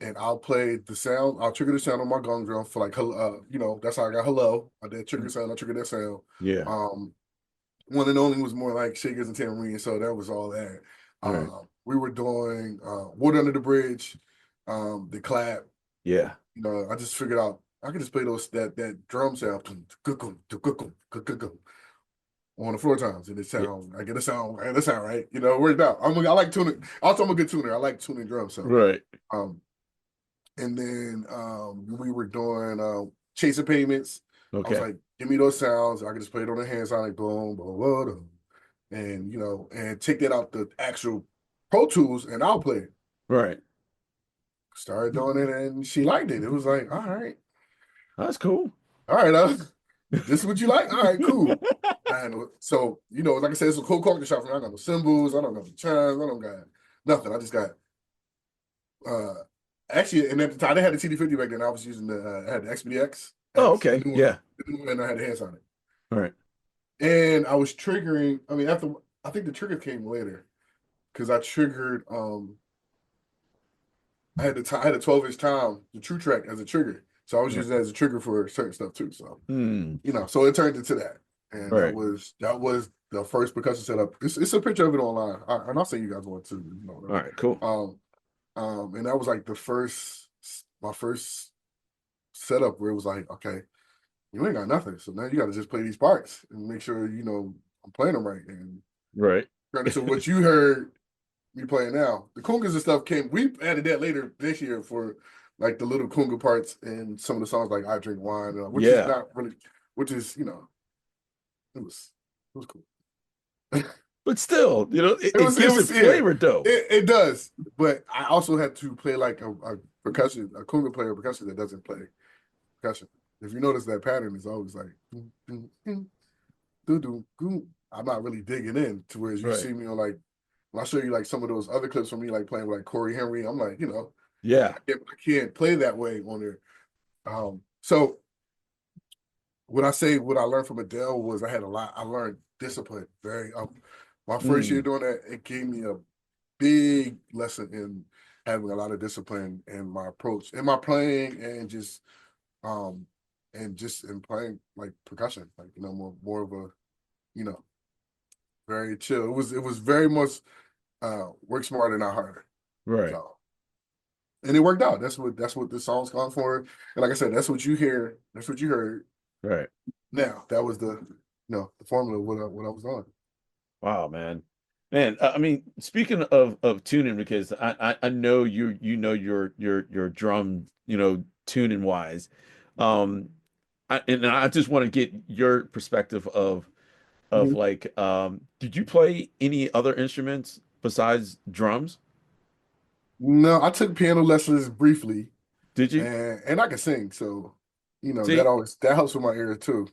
E: And I'll play the sound. I'll trigger the sound on my gong drum for like that's how I got hello. I did trigger sound. I triggered that sound.
A: Yeah.
E: One and only was more like shakers and tambourines, so that was all that.
A: Right.
E: We were doing Water Under the Bridge, the clap.
A: Yeah.
E: I just figured out I could just play that drum sound on the floor times, and I get a sound right. It worked out. I like tuning. Also, I'm a good tuner. I like tuning drums. So
A: Right.
E: And then we were doing chasing payments.
A: Okay.
E: I was like, give me those sounds. I could just play it on the hands, like boom, boom, boom, boom. And and take that out the actual Pro Tools, and I'll play it.
A: Right.
E: Started doing it, and she liked it. It was like, all right,
A: That's cool.
E: all right, this is what you like? All right, cool. And so, like I said, it's a cool culture shop. I don't got no cymbals, I don't got no chimes, I don't got nothing. I just got actually, and at the time they had the TD50 back then. I was using I had the XBDX.
A: Oh, okay. Yeah.
E: And I had the hands on it.
A: All right.
E: And I was triggering. I mean, I think the trigger came later because I triggered. I had a 12-inch tom, the True Track as a trigger, so I was using that as a trigger for certain stuff too. So so it turned into that, and that was the first percussion setup. It's a picture of it online, and I'll send you guys one too.
A: All right, cool.
E: And that was like my first setup where it was like, okay, you ain't got nothing, so now you got to just play these parts and make sure I'm playing them right. And
A: right.
E: So what you heard me playing now, the congas and stuff we added that later this year for like the little conga parts and some of the songs like I Drink Wine, which is not really, it was cool.
A: But still, it gives it flavor, though.
E: It does. But I also had to play like a conga player percussion that doesn't play percussion. If you notice that pattern is always like, I'm not really digging in to whereas you see me on like, when I show you like some of those other clips from me, like playing with like Corey Henry, I'm like,
A: yeah,
E: I can't play that way on there. So what I learned from Adele was I learned discipline very my first year doing that, it gave me a big lesson in having a lot of discipline in my approach, in my playing, and just in playing like percussion, like more of a very chill. It was very much work smarter, not harder.
A: Right.
E: So, and it worked out. That's what the song's gone for. And like I said, that's what you hear. That's what you heard.
A: Right.
E: Now that was the the formula of what I was on.
A: Wow, man. I mean, speaking of tuning, because I know you know your drum, tuning wise. I just want to get your perspective of like did you play any other instruments besides drums?
E: No, I took piano lessons briefly.
A: Did you?
E: And I can sing, so
A: See,
E: that helps with my ear too.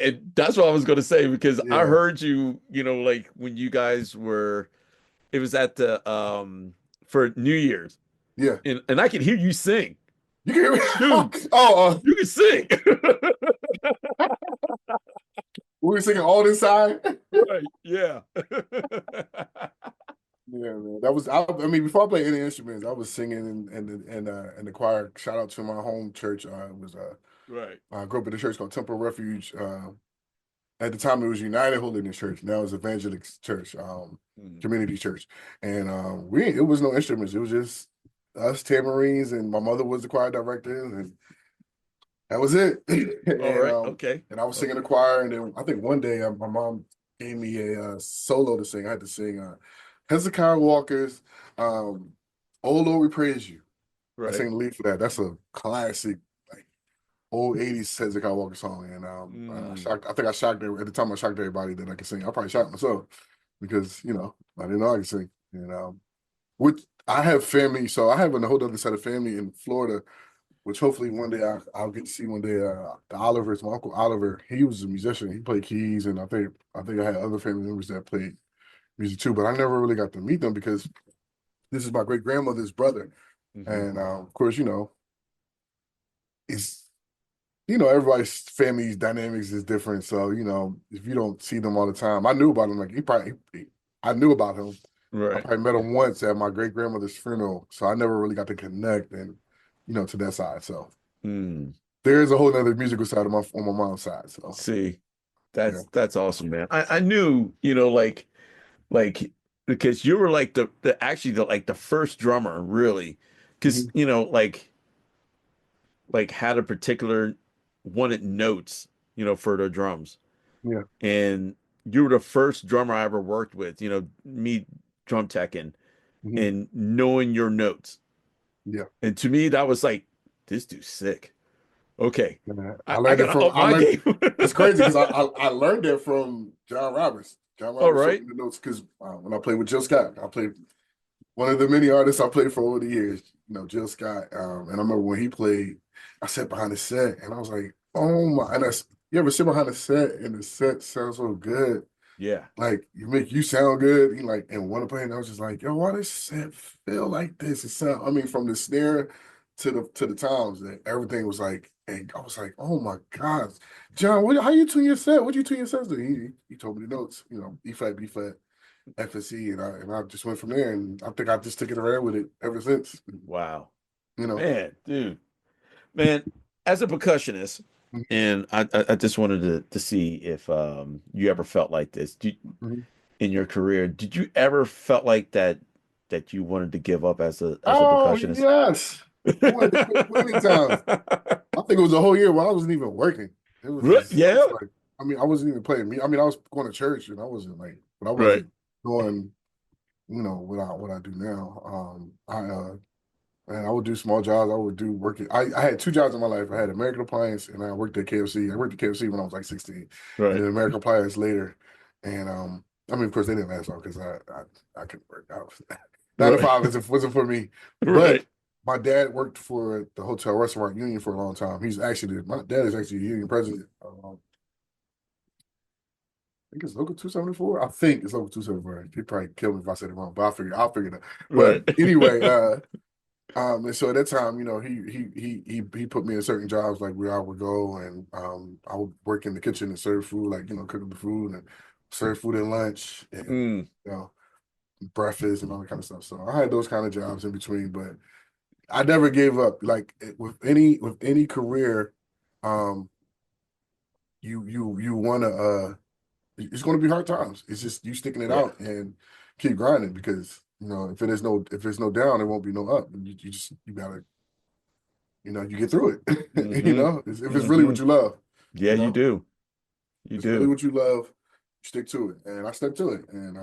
A: And that's what I was going to say, because I heard you, like when you guys it was at the for New Year's.
E: Yeah.
A: And I can hear you sing.
E: You can hear me?
A: Dude, you can sing.
E: We were singing all this side.
A: Right. Yeah.
E: Yeah, man. That was I mean, before I played any instruments, I was singing in the choir. Shout out to my home church. It was
A: right.
E: I grew up in a church called Temple Refuge At the time, it was United Holiness Church. Now it's Evangelical Church, Community Church. And it was no instruments. It was just us tamarines, and my mother was the choir director, and that was it.
A: All right. Okay.
E: And I was singing the choir, and then I think one day my mom gave me a solo to sing. I had to sing Hezekiah Walker's "Oh Lord, We Praise You." I sang the lead for that. That's a classic, like old '80s Hezekiah Walker song. And I think I shocked at the time. I shocked everybody that I could sing. I probably shocked myself because I didn't know I could sing. And which I have family, so I have a whole other set of family in Florida, which hopefully one day I'll get to see one day. The Olivers, my uncle Oliver, he was a musician. He played keys, and I think I had other family members that played music too. But I never really got to meet them because this is my great grandmother's brother, and of course, it's everybody's family's dynamics is different. So if you don't see them all the time, I knew about him. Like I knew about him.
A: Right.
E: I probably met him once at my great grandmother's funeral, so I never really got to connect and to that side. So there is a whole other musical side on my mom's side. So
A: see, that's awesome, man. I knew, like because you were like the first drummer, really, because like had a particular wanted notes, for the drums.
E: Yeah.
A: And you were the first drummer I ever worked with, me drum teching and knowing your notes.
E: Yeah.
A: And to me, that was like, this dude's sick. Okay.
E: I learned it from it's crazy because I learned it from John Roberts. John Roberts showed me the notes because when I played with JillScott, I played one of the many artists I played for over the years, JillScott. And I remember when he played, I sat behind the set and I was like, oh my, and you ever sit behind the set and the set sounds so good?
A: Yeah.
E: Like you sound good. And want to play, and I was just like, yo, why does set feel like this? It sound, from the snare to the toms, that everything was like, and I was like, oh my God, John, how you tune your set? What you tune your sets to? He told me the notes, E flat, B flat, F and C, and I just went from there, and I think I just took it around with it ever since.
A: Wow. Man, dude. Man, as a percussionist, and I just wanted to see if you ever felt like this in your career. Did you ever felt like that you wanted to give up as a percussionist?
E: Yes. I wanted to quit plenty times. I think it was a whole year where I wasn't even working. It was I wasn't even playing. I was going to church and I wasn't but I wasn't doing, what I do now. And I would do small jobs. I would do working. I had two jobs in my life. I had American Appliance and I worked at KFC. I worked at KFC when I was like 16.
A: Right.
E: And then American Appliance later. And of course they didn't last long because I couldn't work. 9 to 5 wasn't for me. But my dad worked for the Hotel Restaurant Union for a long time. My dad is actually a union president. I think it's Local 274. I think it's Local 274. He'd probably kill me if I said it wrong, but I'll figure it out. But anyway, and so at that time, he put me in certain jobs like where I would go and I would work in the kitchen and serve food, cooking the food and serve food at lunch and breakfast and all that kind of stuff. So I had those kind of jobs in between, but I never gave up. Like with any career, you wanna it's gonna be hard times. It's just you sticking it out and keep grinding because if there's no down, there won't be no up. You gotta you get through it. If it's really what you love.
A: Yeah, you do. You do.
E: Really what you love, stick to it. And I stuck to it. And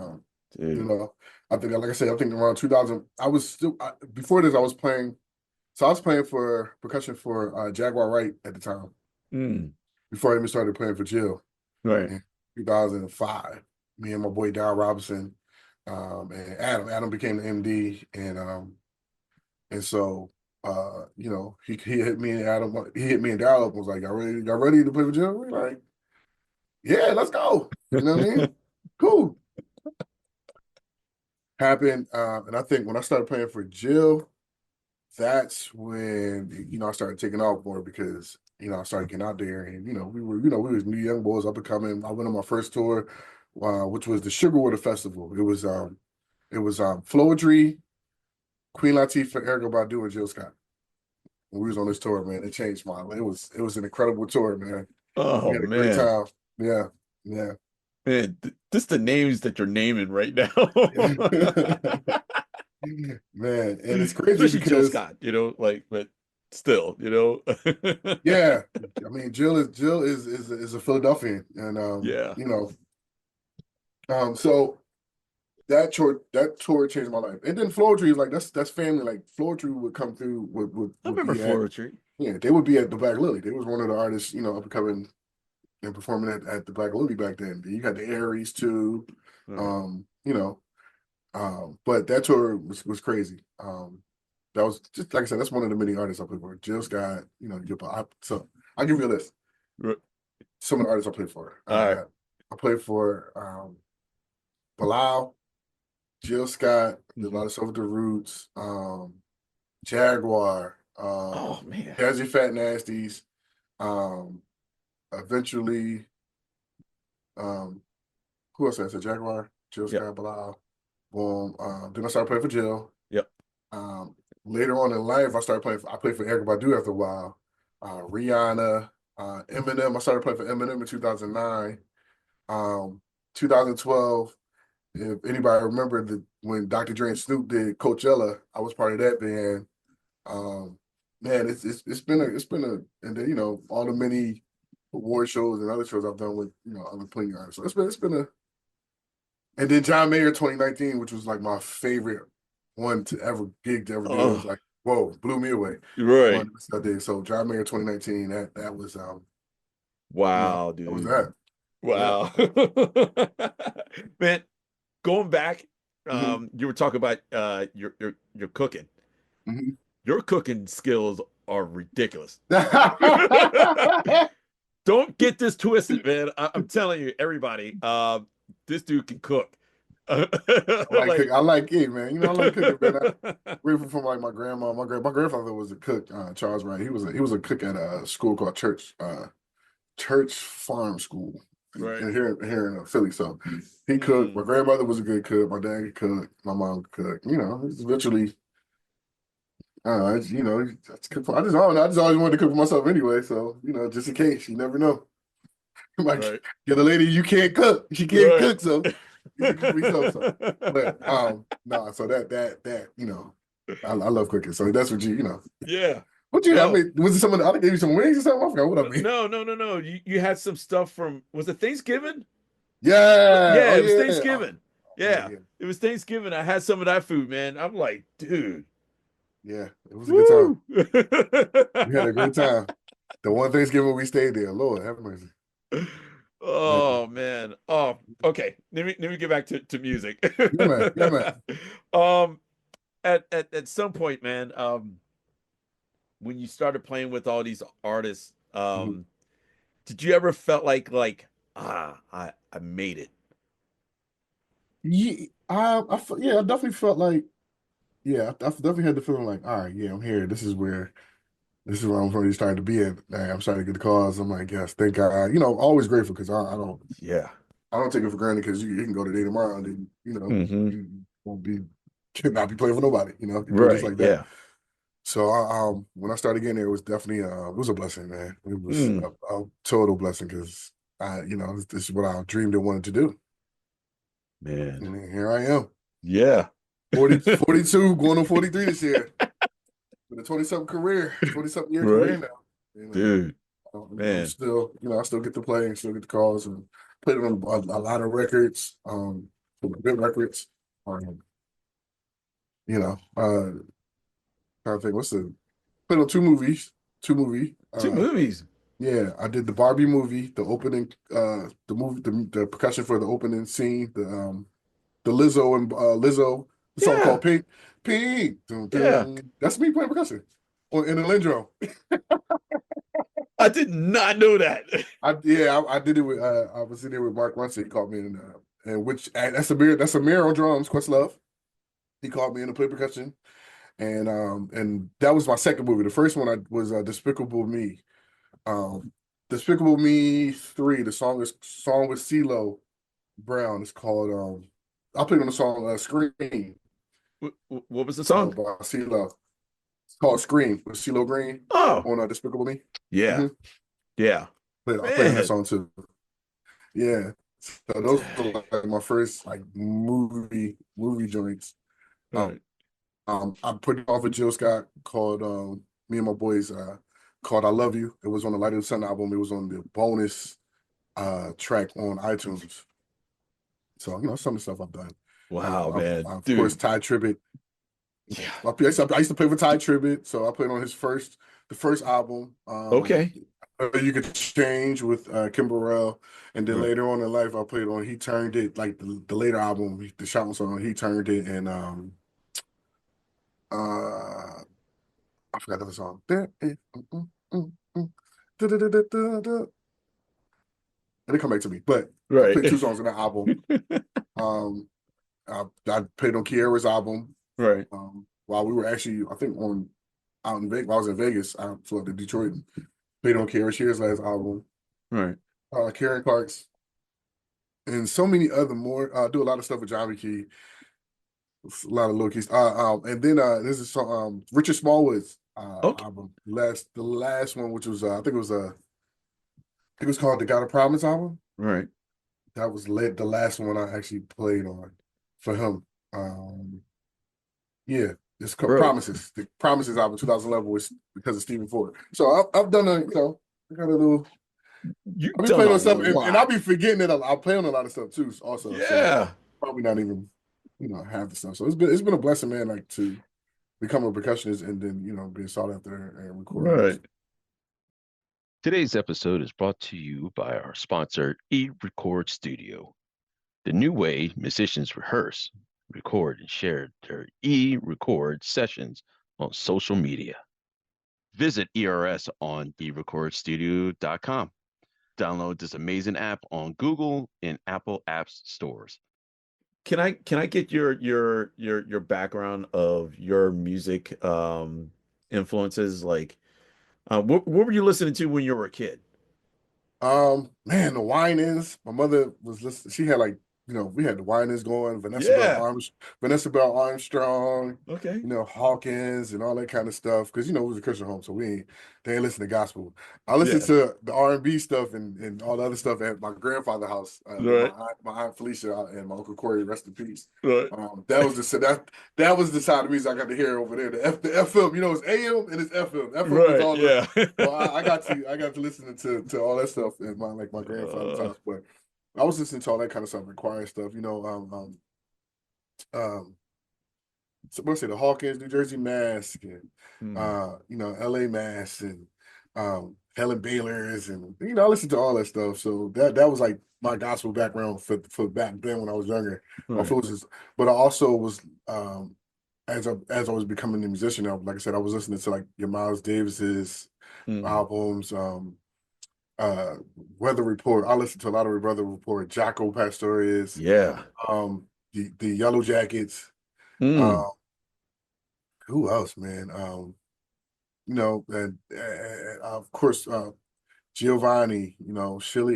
E: I think, like I said, I think around 2000, I was still before this. I was playing. So I was playing for percussion for Jaguar Wright at the time. Before I even started playing for Jill.
A: Right.
E: In 2005, me and my boy Don Robinson and Adam. Adam became the MD, and so he hit me and Adam. He hit me and Darryl up and was like, "Y'all ready to play for Jill?" We're like, "Yeah, let's go." You know what I mean? Cool. Happened, and I think when I started playing for Jill, that's when I started taking off more because I started getting out there, and we was new young boys up and coming. I went on my first tour, which was the Sugarwater Festival. It was Floetry, Queen Latifah, ErykahBadu, and JillScott. When we was on this tour, man, it changed my life. It was an incredible tour, man.
A: Oh,
E: we had a
A: man.
E: great time. Yeah. Yeah.
A: Man, this the names that you're naming right now.
E: Man, and it's crazy
A: Especially Jill
E: because
A: Scott, like, but still,
E: yeah, I mean Jill is a Philadelphian, and
A: Yeah.
E: so that tour changed my life. And then Floetry is like that's family. Like Floetry would come through
A: I
E: would
A: remember
E: be at
A: Floetry.
E: yeah, they would be at the Black Lily. They was one of the artists, up and coming and performing at the Black Lily back then. You got the Aries too.
A: Right.
E: But that tour was crazy. That was just like I said, that's one of the many artists I played for. Jill Scott, so I'll give you a list.
A: Right.
E: Some of the artists I played for.
A: All right.
E: I played for Bilal, Jill Scott, did a lot of stuff with the Roots, Jaguar,
A: Oh man.
E: Jazzyfatnastees, eventually, who else I said? Jaguar, Jill
A: Yep.
E: Scott, Bilal, boom. Then I started playing for Jill.
A: Yep.
E: Later on in life, I played for ErykahBadu after a while. Rihanna, Eminem. I started playing for Eminem in 2009. 2012. If anybody remember when DrDre and Snoop did Coachella, I was part of that band. Man, it's been and then all the many award shows and other shows I've done with other playing artists. So it's been a and then JohnMayer 2019, which was like my favorite one to ever gig to ever do. It was like, whoa, blew me away.
A: Right.
E: I did. So JohnMayer 2019, that was
A: Wow, dude.
E: that was that.
A: Wow. Man, going back, you were talking about your cooking.
E: Mm-hmm.
A: Your cooking skills are ridiculous. Don't get this twisted, man. I'm telling you, everybody, this dude can cook.
E: I like it, man. I like cooking, man. I'm grateful for like my grandma. My grandfather was a cook, Charles Wright. He was a cook at a school called Church Farm School,
A: Right.
E: here in Philly. So he cooked. My grandmother was a good cook. My dad could cook. My mom could cook. It's eventually. I just always wanted to cook for myself anyway. So just in case, you never know. Like,
A: Right.
E: get a lady you can't cook. She can't cook, so you can cook for yourself. So. But so that I love cooking. So that's what
A: Yeah.
E: What I mean, was it someone I gave you some wings or something? I forgot what I mean.
A: No. You had some stuff from, was it Thanksgiving?
E: Yeah.
A: Yeah,
E: Oh,
A: it was
E: yeah.
A: Thanksgiving.
E: Yeah.
A: It was Thanksgiving. I had some of that food, man. I'm like, dude.
E: Yeah, it was a good time.
A: Woo!
E: We had a great time. The one Thanksgiving we stayed there, Lord have mercy.
A: Oh man. Oh, okay. Let me get back to music.
E: Yeah, man.
A: At some point, man, when you started playing with all these artists, did you ever felt like I made it?
E: Yeah, I definitely felt like, I definitely had the feeling like, all right, yeah, I'm here. This is where I'm really starting to be at. I'm starting to get the calls. I'm like, yes, thank God. Always grateful because I don't take it for granted because you can go today tomorrow and then you won't not be playing for nobody.
A: Right,
E: just like that.
A: yeah.
E: So when I started getting there, it was definitely it was a blessing, man. It was a total blessing because this is what I dreamed and wanted to do.
A: Man.
E: And here I am.
A: Yeah.
E: 42, going on 43 this year. With a 20-something career, 20-something year career now.
A: Dude. Man.
E: I'm still, I still get to play and still get the calls and played on a lot of records, good records. I think played on two movies.
A: Two movies.
E: Yeah, I did the Barbie movie, the opening, the movie, the percussion for the opening scene, the Lizzo and Lizzo, the song called Pink. Pink. Dun, dun.
A: Yeah.
E: That's me playing percussion in the Lindro.
A: I did not know that.
E: I did it with I was in there with Mark Runcie. He called me in and that's Amir on drums, Questlove. He called me in to play percussion. And that was my second movie. The first one was Despicable Me. Despicable Me 3, the song with CeeLo Brown. It's called I played on the song Scream.
A: What was the song?
E: By CeeLo. It's called Scream with CeeLo Green.
A: Oh.
E: On Despicable Me.
A: Yeah. Yeah.
E: I played on that song too. Yeah. So those are
A: Dang.
E: like my first like movie joints. Um,
A: Right.
E: I put off a Jill Scott called me and my boys called I Love You. It was on the Light of the Sun album. It was on the bonus track on iTunes. So, some of the stuff I've done.
A: Wow, man.
E: Of course,
A: Dude.
E: Ty Tribbett.
A: Yeah.
E: I used to play with Ty Tribbett, so I played on the first album.
A: Okay.
E: You Could Change with Kim Burrell, and then
A: Right.
E: later on in life, I played on He Turned It, like the later album, the shouting song, He Turned It, and uh, I forgot the other song. It'll come back to me, but I
A: Right.
E: played two songs on that album. Um, I played on Kiera's album
A: Right.
E: while we were actually, I think, out in Vegas. While I was in Vegas, I flew up to Detroit. Played on Kiera Shear's last album,
A: Right.
E: Karen Clark's, and so many other more. I do a lot of stuff with John Key, a lot of low keys. And then this is Richard Smallwood's
A: Okay.
E: album, the last one, which was I think it was called the God of Promise album.
A: Right.
E: That was the last one I actually played on for him. Um, yeah, it's called
A: Bro,
E: Promises. The Promises album 2011 was because of Stephen Ford. So I've done I got a little.
A: you've
E: I'll be
A: done
E: playing
A: a
E: on stuff, and I'll
A: lot.
E: be forgetting that I'll play on a lot of stuff too. Also, so
A: Yeah.
E: probably not even half the stuff. So it's been a blessing, man. Like to become a percussionist and then being sought after and recording.
A: Right.
D: Today's episode is brought to you by our sponsor, eRecord Studio, the new way musicians rehearse, record, and share their e-record sessions on social media. Visit ERS on erecordstudio.com. Download this amazing app on Google and Apple Apps stores.
A: Can I get your background of your music influences? Like what were you listening to when you were a kid?
E: Man, the wine is. My mother was listening. She had like, we had the wine is going.
A: Yeah.
E: Vanessa Bell Armstrong,
A: Okay.
E: Hawkins and all that kind of stuff. Because it was a Christian home, so they ain't listen to gospel. I listened
A: Yeah.
E: to the R&B stuff and all the other stuff at my grandfather's house with
A: Right.
E: my aunt Felicia and my uncle Corey. Rest in peace.
A: Right.
E: That was the side of music I got to hear over there. The FM, it's AM and it's FM. FM was
A: Right.
E: all the
A: Yeah.
E: well, I got to listen to all that stuff at my grandfather's house, but I was listening to all that kind of stuff, required stuff, so let's say the Hawkins, New Jersey Mask, and
A: Hmm.
E: LA Mass and Helen Baylor's, and I listened to all that stuff. So that was like my gospel background for back then when I was younger.
A: Right.
E: But I also was as I was becoming a musician, like I said, I was listening to like your Miles Davis's
A: Hmm.
E: albums, uh Weather Report. I listened to a lot of Weather Report, Jaco Pastorius,
A: Yeah.
E: the Yellow Jackets.
A: Mm.
E: Um, who else, man? And of course Giovanni, Shirley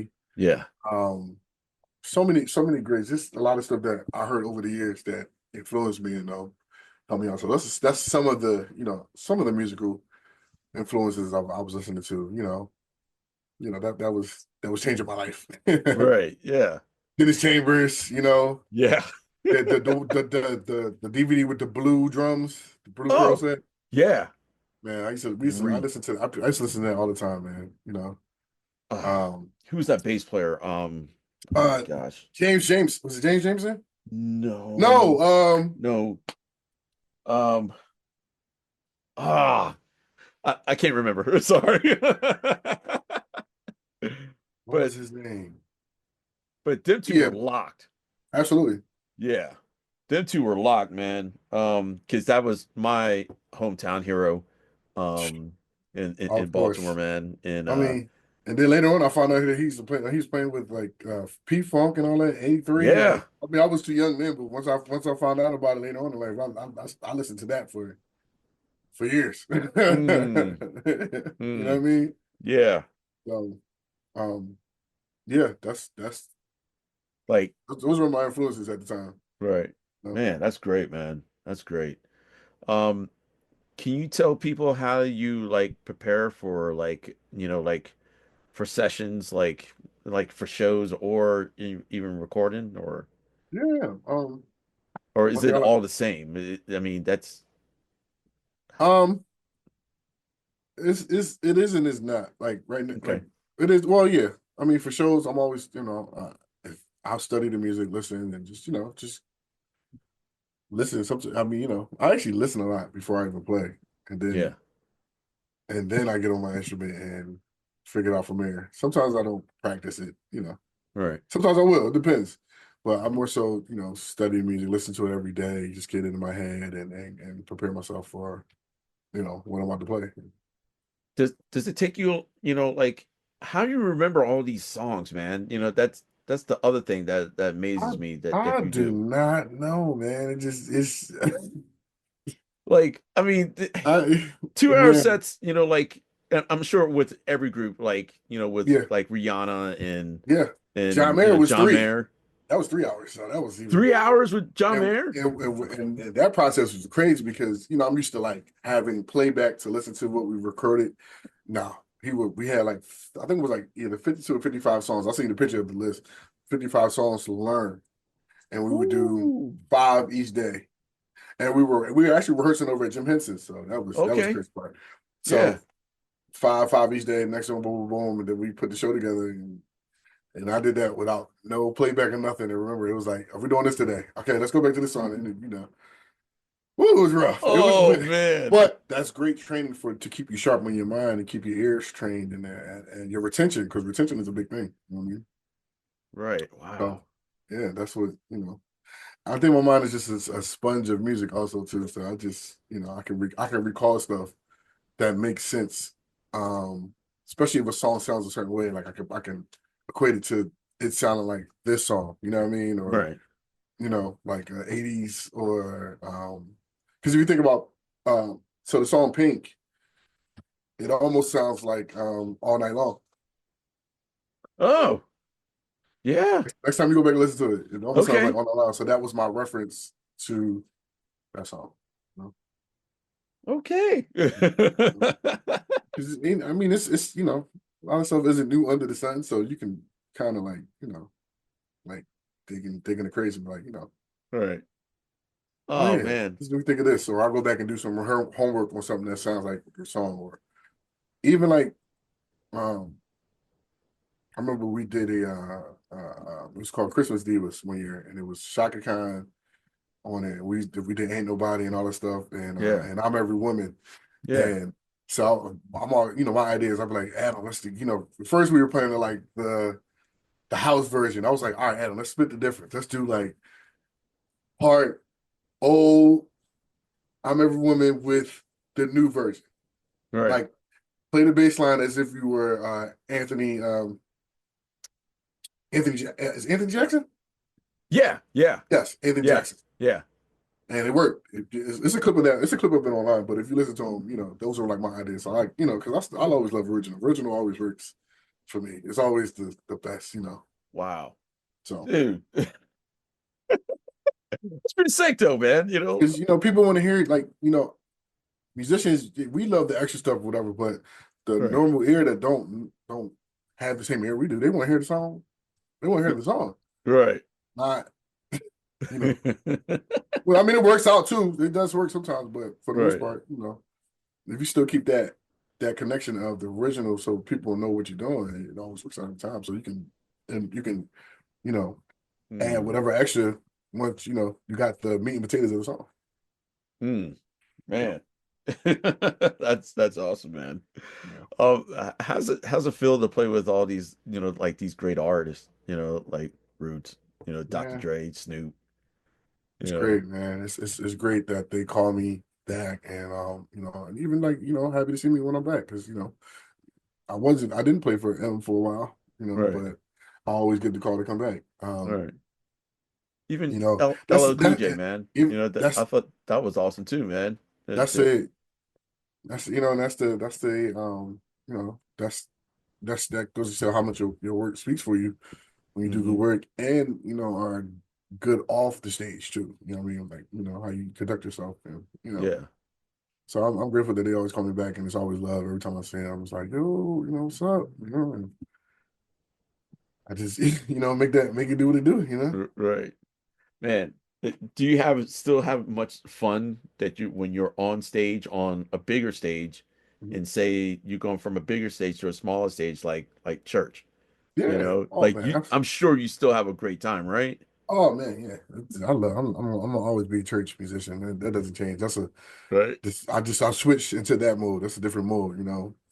E: E.
A: Yeah.
E: Um, so many greats. Just a lot of stuff that I heard over the years that influenced me and helped me out. So that's some of the musical influences I was listening to. That was changing my life.
A: Right. Yeah.
E: Dennis Chambers,
A: Yeah.
E: the DVD with the blue drums, the blue pearl
A: Oh,
E: set.
A: yeah.
E: Man, I
A: Re
E: used to listen to that all the time, man.
A: uh,
E: Um,
A: who's that bass player? Oh my
E: uh,
A: gosh.
E: James, was it James Jameson?
A: No.
E: No,
A: No. Um ah I can't remember. Sorry.
E: what was
A: But
E: his name?
A: them two
E: Yeah,
A: were locked.
E: absolutely.
A: Yeah. Them two were locked, man. Because that was my hometown hero in
E: Of
A: Baltimore,
E: course.
A: man. And
E: I mean, and then later on, I found out that he's playing with like P Funk and all that. 83.
A: yeah.
E: Like, I mean, I was too young then, but once I found out about it later on in life, I listened to that for years.
A: Mm,
E: You know what I
A: mm,
E: mean?
A: yeah.
E: So, um, yeah,
A: Like,
E: those were my influences at the time.
A: right.
E: You know?
A: Man, that's great, man. That's great. Um, can you tell people how you like prepare for like, like for sessions? Like, like for shows or even recording,
E: Yeah.
A: or
E: One
A: is
E: thing
A: it
E: I like.
A: all the same? I mean, that's
E: Um, it is and it's not. Like right now,
A: okay.
E: like it is. Well, yeah. I mean, for shows, I'm always, if I'll study the music, listen, and just just listen. Something. I mean, I actually listen a lot before I even play, and
A: Yeah.
E: then I get on my instrument and figure it out from there. Sometimes I don't practice it.
A: Right.
E: Sometimes I will. It depends. But I'm more so, study music, listen to it every day, just get it in my head and prepare myself for, what I'm about to play.
A: Does it take you, like how do you remember all these songs, man? That's the other thing that
E: I
A: amazes me that
E: I
A: you
E: do
A: do.
E: not know, man. It's
A: Like, I mean,
E: I
A: 2 hour
E: man,
A: sets, like I'm sure with every group, like, with
E: yeah,
A: like Rihanna and
E: yeah. John
A: and
E: Mayer was
A: John
E: 3.
A: Mayer.
E: That was 3 hours, so that was even
A: 3 hours with John
E: and
A: Mayer?
E: and that process was crazy because I'm used to like having playback to listen to what we recorded. No, we had like I think it was like either 52 or 55 songs. I seen the picture of the list, 55 songs to learn, and we would do
A: Ooh,
E: 5 each day. And we were actually rehearsing over at Jim Henson's, so that was the
A: okay.
E: crazy part.
A: Yeah.
E: So five each day, next one, boom, boom, boom, and then we put the show together, and I did that without no playback or nothing. And remember, it was like, are we doing this today? Okay, let's go back to this song, and woo, it was rough. It was,
A: Oh man.
E: but that's great training to keep you sharp on your mind and keep your ears trained and your retention, because retention is a big thing. You know what I mean?
A: Right.
E: So
A: Wow.
E: yeah, that's what. I think my mind is just a sponge of music also too. So I just I can recall stuff that makes sense. Um, Especially if a song sounds a certain way, like I can equate it to it sounding like this song. You know what I mean? Or
A: Right.
E: like 80s or because if you think about so the song Pink, it almost sounds like All Night Long.
A: Oh, yeah.
E: Next time you go back and listen to it, it almost sounds like
A: Okay.
E: All Night Long. So that was my reference to that song.
A: Okay.
E: Because I mean, it's a lot of stuff isn't new under the sun, so you can kind of like like digging the crazy, like
A: Right.
E: oh
A: Oh
E: yeah,
A: man.
E: just do think of this, or I'll go back and do some homework on something that sounds like your song, or even like um I remember we did it was called Christmas Divas one year, and it was Shaka Khan on it. We did Ain't Nobody and all that stuff,
A: Yeah.
E: and I'm Every Woman.
A: Yeah.
E: And so I'm all, my ideas. I'm like, Adam, let's do, first we were playing like the house version. I was like, all right, Adam, let's split the difference. Let's do like part old I'm Every Woman with the new version.
A: Right.
E: Like play the bass line as if you were is Anthony Jackson?
A: Yeah. Yeah.
E: Yes, Anthony
A: Yeah.
E: Jackson.
A: Yeah.
E: And it worked. It's a clip of that. It's a clip of it online. But if you listen to them, those are like my ideas. So because I'll always love original. Original always works for me. It's always the best.
A: Wow.
E: So
A: Dude. It's pretty sick though, man.
E: because people want to hear it, like musicians, we love the extra stuff, whatever. But the
A: Right.
E: normal ear that don't have the same ear we do, they want to hear the song. They want to hear the song,
A: Right.
E: not you know. Well, I mean, it works out too. It does work sometimes, but for the most
A: Right.
E: part, if you still keep that connection of the original, so people know what you're doing, it always works out every time. So you can you know add
A: Mm.
E: whatever extra once you got the meat and potatoes of the song.
A: Mm.
E: So
A: Man. That's awesome, man.
E: yeah,
A: How's it feel to play with all these, like these great artists, like Roots, Dr.
E: yeah,
A: Dre, Snoop, you
E: it's
A: know.
E: great, man. It's great that they call me back, and and even like happy to see me when I'm back because I didn't play for them for a while,
A: Right.
E: but I always get the call to come back.
A: Right. Even
E: You know that's
A: LL Cool J,
E: that
A: man.
E: if
A: I thought that was awesome too, man.
E: that's it. And that's the that goes to show how much your work speaks for you when you do good
A: Hmm.
E: work and are good off the stage too. You know what I mean? Like, how you conduct yourself and.
A: Yeah.
E: So I'm grateful that they always call me back and it's always love every time I see them. It's like, yo, what's up? And I just make it do what it do.
A: Right. Man, do you still have much fun that you when you're on stage on a bigger stage
E: Mhm.
A: and say you're going from a bigger stage to a smaller stage like church,
E: Yeah. Oh
A: like
E: man.
A: I'm sure you still have a great time, right?
E: Oh man. Yeah. I love. I'm gonna always be a church musician. That doesn't change.
A: Right.
E: I switched into that mode. That's a different mode.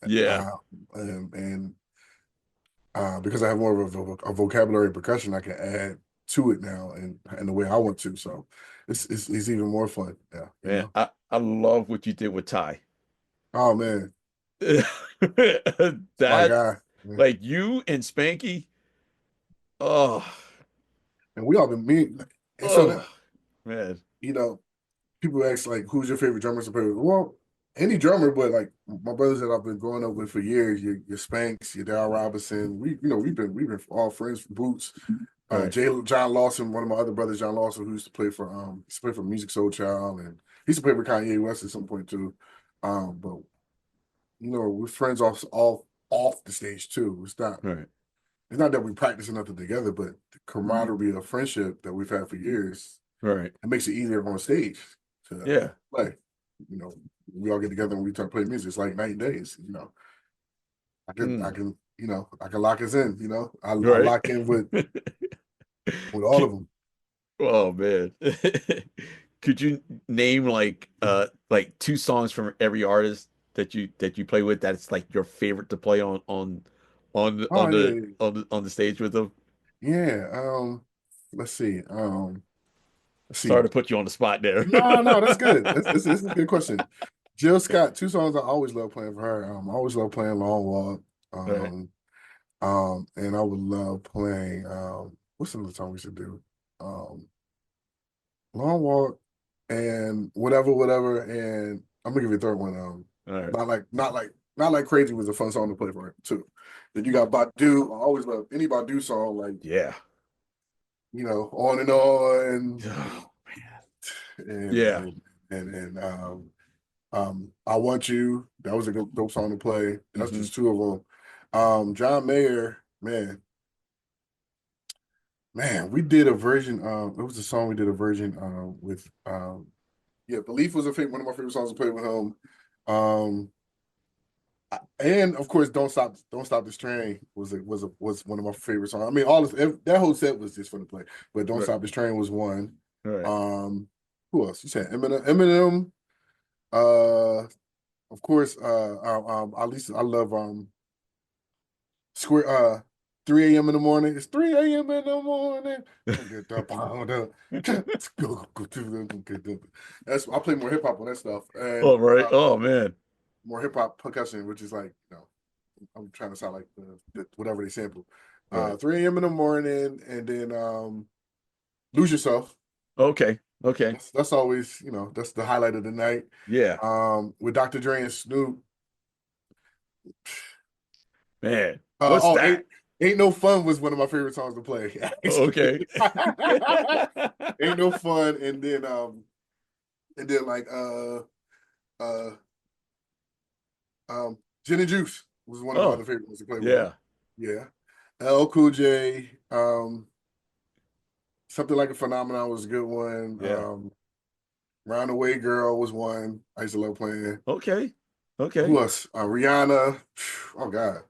A: Yeah.
E: Uh, and because I have more of a vocabulary percussion, I can add to it now and the way I want to. So it's even more fun. Yeah.
A: Man, I love what you did with Ty.
E: Oh man, it's my
A: That
E: guy. Yeah.
A: like you and Spanky. Oh,
E: And we all been me. And so
A: oh,
E: that
A: man.
E: you know, people ask like, who's your favorite drummer to play with? Well, any drummer, but like my brothers that I've been growing up with for years, your Spanks, your Dal Robinson. We've been all friends from Boots.
A: Right.
E: John Lawson, one of my other brothers, John Lawson, who used to play for Music Soul Child, and he used to play with Kanye West at some point too. But we're friends off the stage too.
A: Right.
E: It's not that we practice nothing together, but the camaraderie of friendship that we've had for years,
A: Right.
E: it makes it easier on stage to
A: Yeah.
E: play. We all get together and we start playing music. It's like night and days.
A: Mm.
E: I can lock us in. I
A: Right.
E: lock in with all of them.
A: Oh man. Could you name like two songs from every artist that you play with that's like your favorite to play on the
E: Oh yeah, yeah.
A: on the stage with them?
E: Yeah. Let's see. Let's
A: Sorry
E: see.
A: to put you on the spot there.
E: No, that's good. This is a good question. JillScott, two songs I always love playing for her. I always love playing Long Walk.
A: Right.
E: And I would love playing what's another song we should do? Long Walk and whatever. And I'm gonna give you a third one.
A: All right.
E: Not like Crazy was a fun song to play for her too. Then you got Badu. I always love any Badu song, like
A: Yeah.
E: On and On,
A: Oh,
E: and
A: yeah.
E: I Want You. That was a dope song to play. That's
A: Hmm.
E: just two of them. JohnMayer, man, we did a version. It was a song we did a version with. Yeah, Belief was one of my favorite songs to play with him. Um, and of course, Don't Stop This Train was one of my favorite songs. I mean, that whole set was just fun to play, but Don't
A: Right.
E: Stop This Train was one.
A: Right.
E: Who else? You said Eminem. Of course. At least I love Square. 3 a.m. in the morning. It's 3 a.m. in the morning. I play more hip hop on that stuff, and
A: Oh, right. Oh man.
E: more hip hop percussion, which is like, I'm trying to sound like whatever they sample.
A: Right.
E: 3 a.m. in the morning, and then Lose Yourself.
A: Okay. Okay.
E: That's always, that's the highlight of the night.
A: Yeah.
E: With DrDre and Snoop.
A: Man. What's that?
E: Ain't No Fun was one of my favorite songs to play.
A: Okay.
E: Ain't No Fun, and then like Gin and Juice was one of my
A: Oh,
E: other favorite ones to play with him.
A: yeah.
E: Yeah. L Cool J, Something Like a Phenomenon was a good one.
A: Yeah.
E: Roundaway Girl was one I used to love playing.
A: Okay. Okay.
E: Who else? Rihanna. Oh God.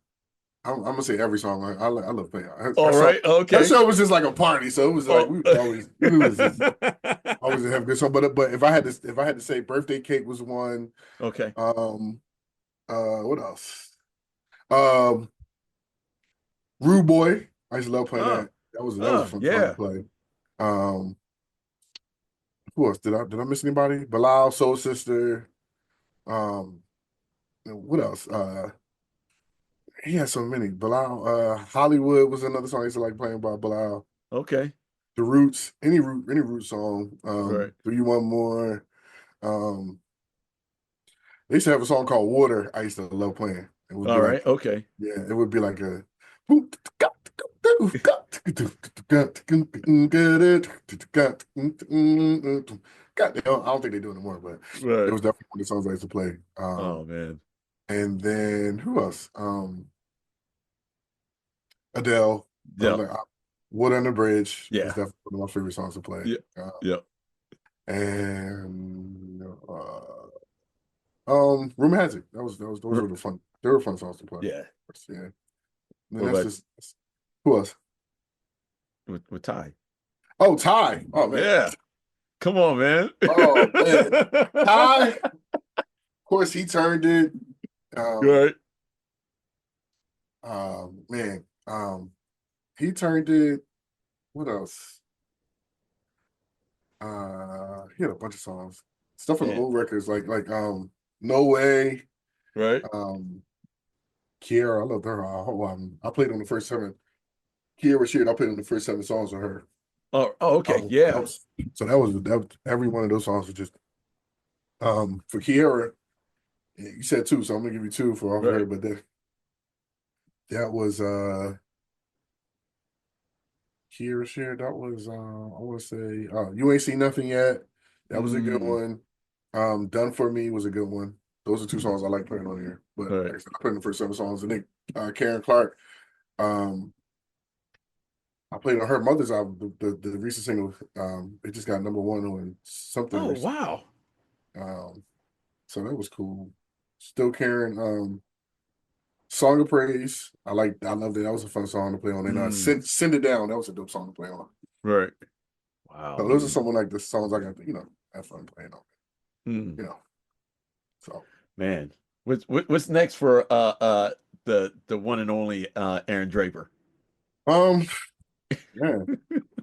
E: I'm gonna say every song. I love playing.
A: All right.
E: That
A: Okay.
E: show was just like a party, so it was like
A: Oh.
E: we was just always have a good song. But if I had to say, Birthday Cake was one.
A: Okay.
E: What else? Rude Boy. I used to love playing
A: Oh.
E: that. That was a
A: Oh,
E: fun song to
A: yeah.
E: play. Um, who else? Did I miss anybody? Bilal, Soul Sister. What else? He had so many. Bilal, Hollywood was another song I used to like playing by Bilal.
A: Okay.
E: The Roots, any root song.
A: Right.
E: Do You Want More? They used to have a song called Water. I used to love playing. It would be
A: All
E: like,
A: right. Okay.
E: yeah, it would be like a. God, I don't think they do it anymore, but it
A: Right.
E: was definitely one of the songs I used to play.
A: Oh man.
E: And then who else? Adele.
A: Yeah.
E: Wood Under Bridge is
A: Yeah.
E: definitely one of my favorite songs to play.
A: Yeah. Yeah.
E: And Rumor Has It. Those were the fun. They were fun songs to play.
A: Yeah.
E: Yeah. And then
A: What
E: that's
A: about
E: just who else?
A: with Ty?
E: Oh, Ty. Oh man.
A: Yeah. Come on, man.
E: Oh man. Ty. Of course, he turned it.
A: Right.
E: Man. He turned it. What else? He had a bunch of songs. Stuff on the
A: Yeah.
E: old records, like No Way.
A: Right.
E: Kiera, I loved her whole album. I played on the first 7. Kiera shared. I played on the first 7 songs with her.
A: Oh, okay. Yeah.
E: That was every one of those songs was just for Kiera. You said 2, so I'm gonna give you 2 for off
A: Right.
E: her. But that was Kiera shared. That was I want to say You Ain't Seen Nothing Yet. That was a good one. Done For Me was a good one. Those are 2 songs I like playing on here. But
A: Right.
E: like I said, I played the first 7 songs. And then Karen Clark. I played on her mother's album, the recent single. It just got #1 on something.
A: Oh, wow.
E: So that was cool. Still Karen. Song of Praise. I loved it. That was a fun song to play on. And Send It Down. That was a dope song to play on.
A: Right. Wow.
E: So those are some of like the songs I got to, have fun playing on. So
A: man, what's next for the one and only Aaron Draper?
E: Yeah.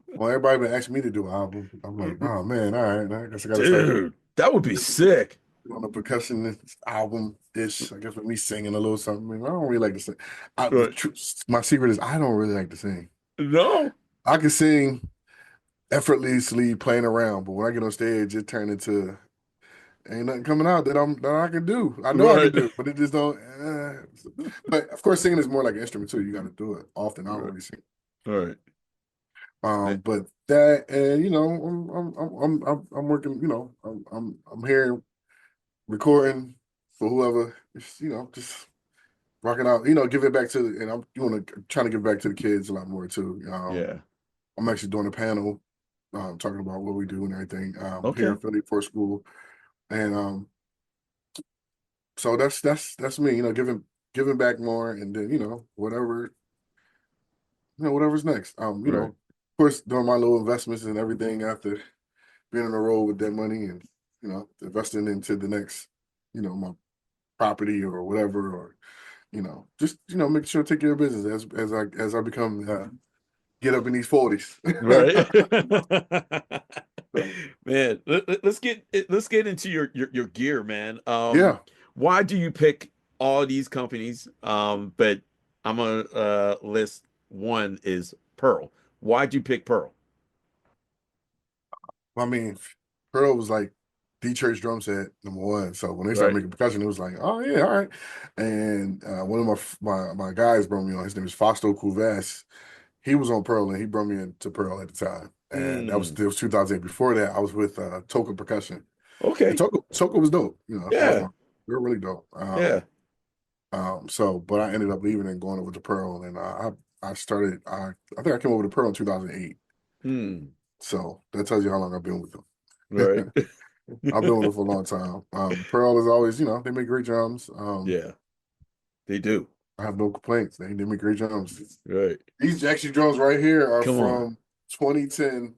E: Well, everybody been asking me to do an album. I'm like, oh man, all right. I guess I gotta
A: Dude, that would be sick.
E: on a percussionist album ish. I guess with me singing a little something. I don't really like to sing.
A: Right.
E: My secret is I don't really like to sing.
A: No.
E: I can sing effortlessly playing around, but when I get on stage, it turned into ain't nothing coming out that I can do. I know I can do, but it just don't. But of course, singing is more like an instrument too. You got to do it often. I don't really sing.
A: Right.
E: But that, and I'm working. I'm here recording for whoever. Just rocking out. Give it back to, and I'm trying to give back to the kids a lot more too.
A: Yeah.
E: I'm actually doing a panel, talking about what we do and everything.
A: Okay.
E: Here in Philly for school, and so that's me. Giving back more, and then whatever's next.
A: Right.
E: Of course, doing my little investments and everything after being on the road with that money and, investing into the next, my property or whatever, or, just, make sure to take care of business as I become, get up in these 40s.
A: Right. Man, let's get into your gear, man.
E: Yeah.
A: Why do you pick all these companies? But I'm gonna list one is Pearl. Why'd you pick Pearl?
E: I mean, Pearl was like the church drum set #1. So when they started
A: Right.
E: making percussion, it was like, oh yeah, all right. And one of my guys brought me on. His name is Fausto Cuves. He was on Pearl and he brought me into Pearl at the time. And it was 2008. Before that, I was with Toka Percussion.
A: Okay.
E: And Toka was dope.
A: Yeah.
E: They were really dope.
A: Yeah.
E: But I ended up leaving and going over to Pearl, and I started. I think I came over to Pearl in 2008. So that tells you how long I've been with them.
A: Right.
E: I've been with them for a long time. Pearl is always, they make great drums.
A: Yeah, they do.
E: I have no complaints. They make great drums.
A: Right.
E: These actually drums right here are
A: Come
E: from
A: on.
E: 2010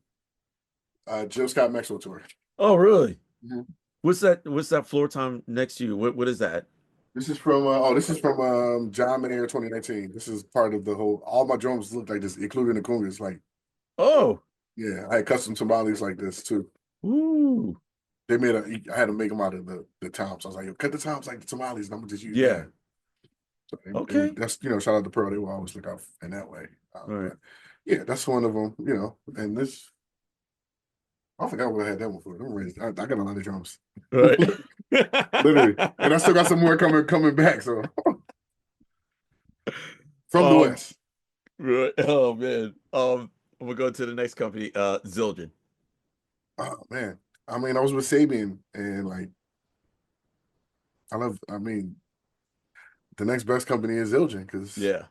E: JillScott Maxwell tour.
A: Oh, really?
E: Mm-hmm.
A: What's that floor time next to you? What is that?
E: This is from JohnMayer 2019. This is part of the whole. All my drums look like this, including the congas. Like,
A: oh
E: yeah, I had custom tamales like this too.
A: Ooh.
E: I had to make them out of the toms. I was like, yo, cut the toms like the tamales, and I'm gonna just use
A: Yeah.
E: that. So,
A: okay.
E: And that's shout out to Pearl. They will always look out in that way.
A: Right.
E: Yeah, that's one of them. And this. I forgot what I had that one for. I got a lot of drums.
A: Right.
E: Literally. And I still got some more coming back. So from the West.
A: Right. Oh man. We'll go to the next company, Zildjian.
E: Oh man. I mean, I was with Sabian and like the next best company is Zildjian because
A: yeah.